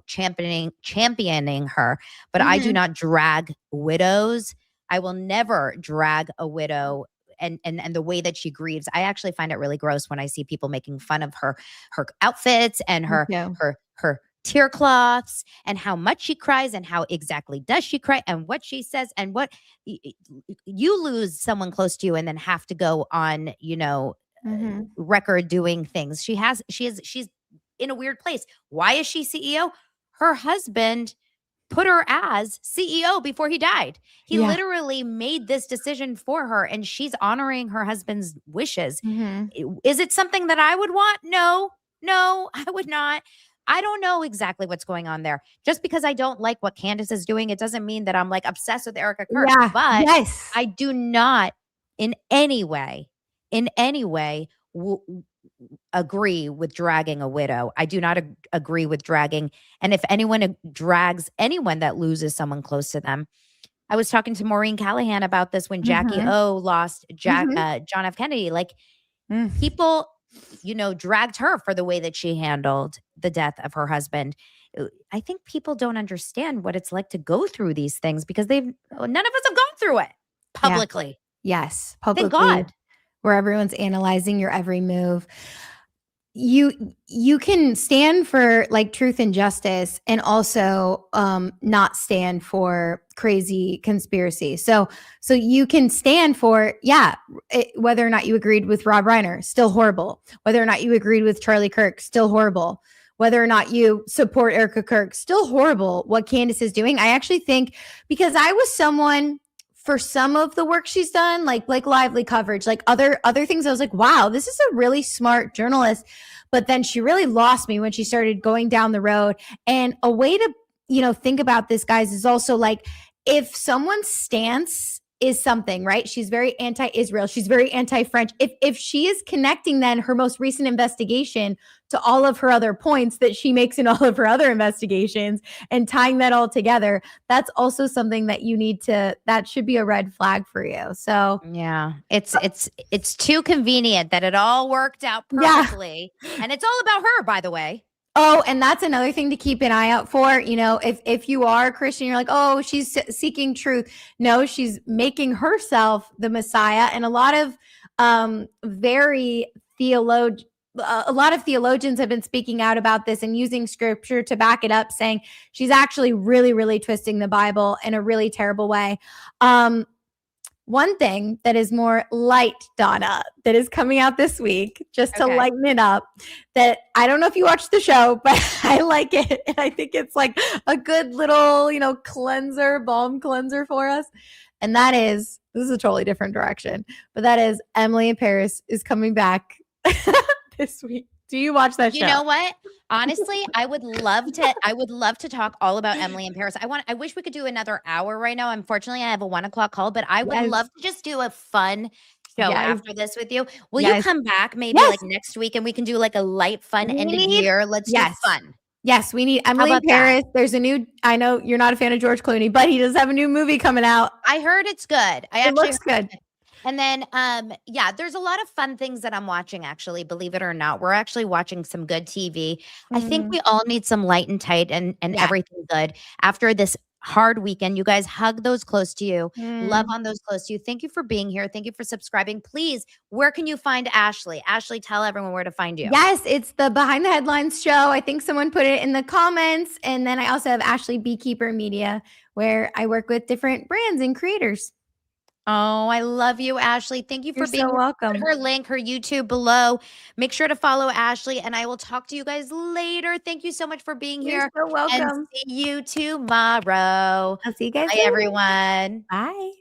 championing her, but I do not drag widows. I will never drag a widow and the way that she grieves. I actually find it really gross when I see people making fun of her outfits and her tear cloths and how much she cries and how exactly does she cry and what she says and what you lose someone close to you and then have to go on, record doing things. She's in a weird place. Why is she CEO? Her husband put her as CEO before he died. He literally made this decision for her, and she's honoring her husband's wishes. Is it something that I would want? No, I would not. I don't know exactly what's going on there. Just because I don't like what Candace is doing, it doesn't mean that I'm like obsessed with Erica Kirk. But I do not in any way agree with dragging a widow. I do not agree with dragging. And if anyone drags anyone that loses someone close to them, I was talking to Maureen Callahan about this when Jackie O lost John F. Kennedy. People, dragged her for the way that she handled the death of her husband. I think people don't understand what it's like to go through these things because none of us have gone through it publicly. Yes, publicly. Thank God. Where everyone's analyzing your every move. you can stand for like truth and justice and also not stand for crazy conspiracy. So you can stand for whether or not you agreed with Rob Reiner, still horrible. Whether or not you agreed with Charlie Kirk, still horrible. Whether or not you support Erica Kirk, still horrible what Candace is doing. I actually think, because I was someone, for some of the work she's done, like Lively coverage, like other things, I was like, wow, this is a really smart journalist. But then she really lost me when she started going down the road. And a way to, think about this, guys, is also like, if someone's stance is something, right? She's very anti-Israel. She's very anti-French. If she is connecting then her most recent investigation to all of her other points that she makes in all of her other investigations and tying that all together, that's also something that that should be a red flag for you. So yeah, it's too convenient that it all worked out perfectly. Yeah. And it's all about her, by the way. Oh, and that's another thing to keep an eye out for. If you are a Christian, you're like, oh, she's seeking truth. No, she's making herself the Messiah. And a lot of theologians have been speaking out about this and using scripture to back it up, saying she's actually really, really twisting the Bible in a really terrible way. One thing that is more light, Donna, that is coming out this week, just to lighten it up, that I don't know if you watched the show, but I like it. And I think it's like a good little, balm cleanser for us. And that is, this is a totally different direction, but that is Emily in Paris is coming back this week. Do you watch that show? You know what? Honestly, I would love to talk all about Emily in Paris. I wish we could do another hour right now. Unfortunately, I have a 1:00 call, but I would love to just do a fun show after this with you. Will you come back maybe like next week and we can do like a light, fun end of year? Let's do fun. Yes, we need Emily in Paris. There's I know you're not a fan of George Clooney, but he does have a new movie coming out. I heard it's good. It looks good. And then, there's a lot of fun things that I'm watching, actually, believe it or not. We're actually watching some good TV. I think we all need some light and tight and everything good after this hard weekend. You guys hug those close to you. Love on those close to you. Thank you for being here. Thank you for subscribing. Please, where can you find Ashley? Ashley, tell everyone where to find you. Yes, it's the Behind the Headlines show. I think someone put it in the comments. And then I also have Ashley Beekeeper Media, where I work with different brands and creators. Oh, I love you, Ashley. Thank you for being so welcome. Put her link, her YouTube below. Make sure to follow Ashley, and I will talk to you guys later. Thank you so much for being here. You're so welcome. And see you tomorrow. I'll see you guys Bye, later. everyone. Bye.